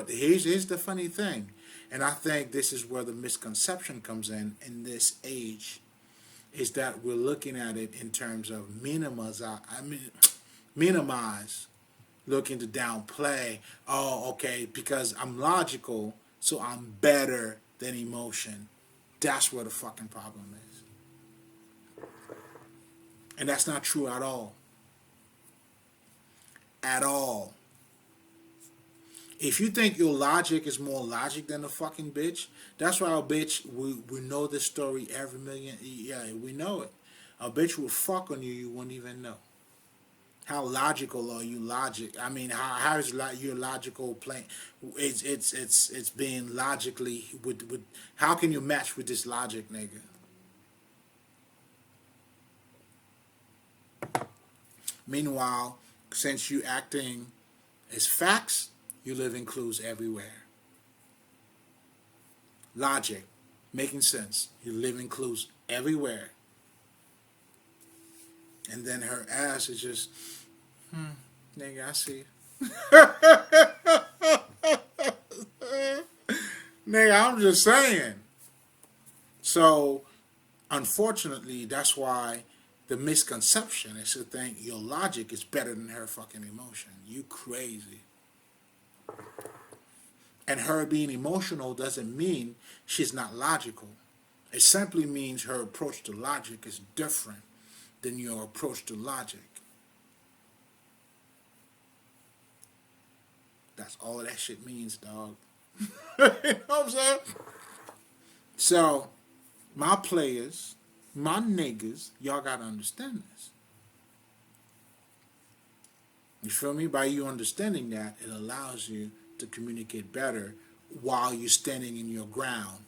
Speaker 1: here's the funny thing, and I think this is where the misconception comes in this age, is that we're looking at it in terms of minimize, looking to downplay. Oh, okay, because I'm logical, so I'm better than emotion. That's where the fucking problem is. And that's not true at all. At all. If you think your logic is more logic than a fucking bitch, that's why a bitch, we know this story every million, yeah, we know it. A bitch will fuck on you, you won't even know. How logical are you? I mean, how is your logical plane? It's being logically with. How can you match with this logic, nigga? Meanwhile, since you acting as facts, you live in clues everywhere. Logic, making sense. You live in clues everywhere. And then her ass is just, nigga, I see. Nigga, I'm just saying. So, unfortunately, that's why the misconception is to think your logic is better than her fucking emotion. You crazy. And her being emotional doesn't mean she's not logical. It simply means her approach to logic is different than your approach to logic. That's all that shit means, dog. You know what I'm saying? So, my players, my niggas, y'all gotta understand this. You feel me? By you understanding that, it allows you to communicate better while you're standing in your ground.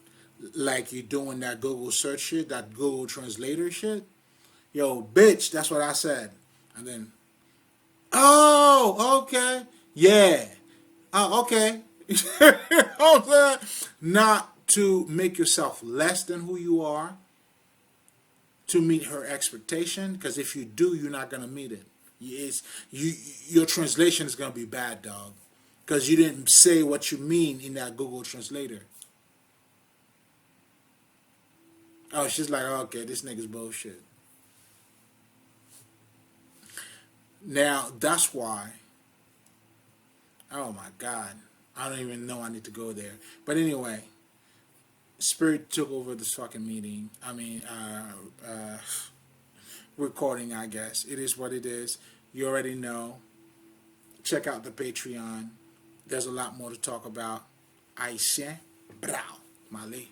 Speaker 1: Like you're doing that Google search shit, that Google Translator shit. Yo, bitch, that's what I said. And then, oh, okay. Yeah. Oh, okay. Not to make yourself less than who you are, to meet her expectation, because if you do, you're not going to meet it. Your translation is going to be bad, dog, because you didn't say what you mean in that Google Translator. Oh, she's like, okay, this nigga's bullshit. Now, that's why Oh my God. I don't even know I need to go there. But anyway, Spirit took over this fucking meeting. Recording, I guess. It is what it is. You already know. Check out the Patreon. There's a lot more to talk about. Aisha Brow. Malay.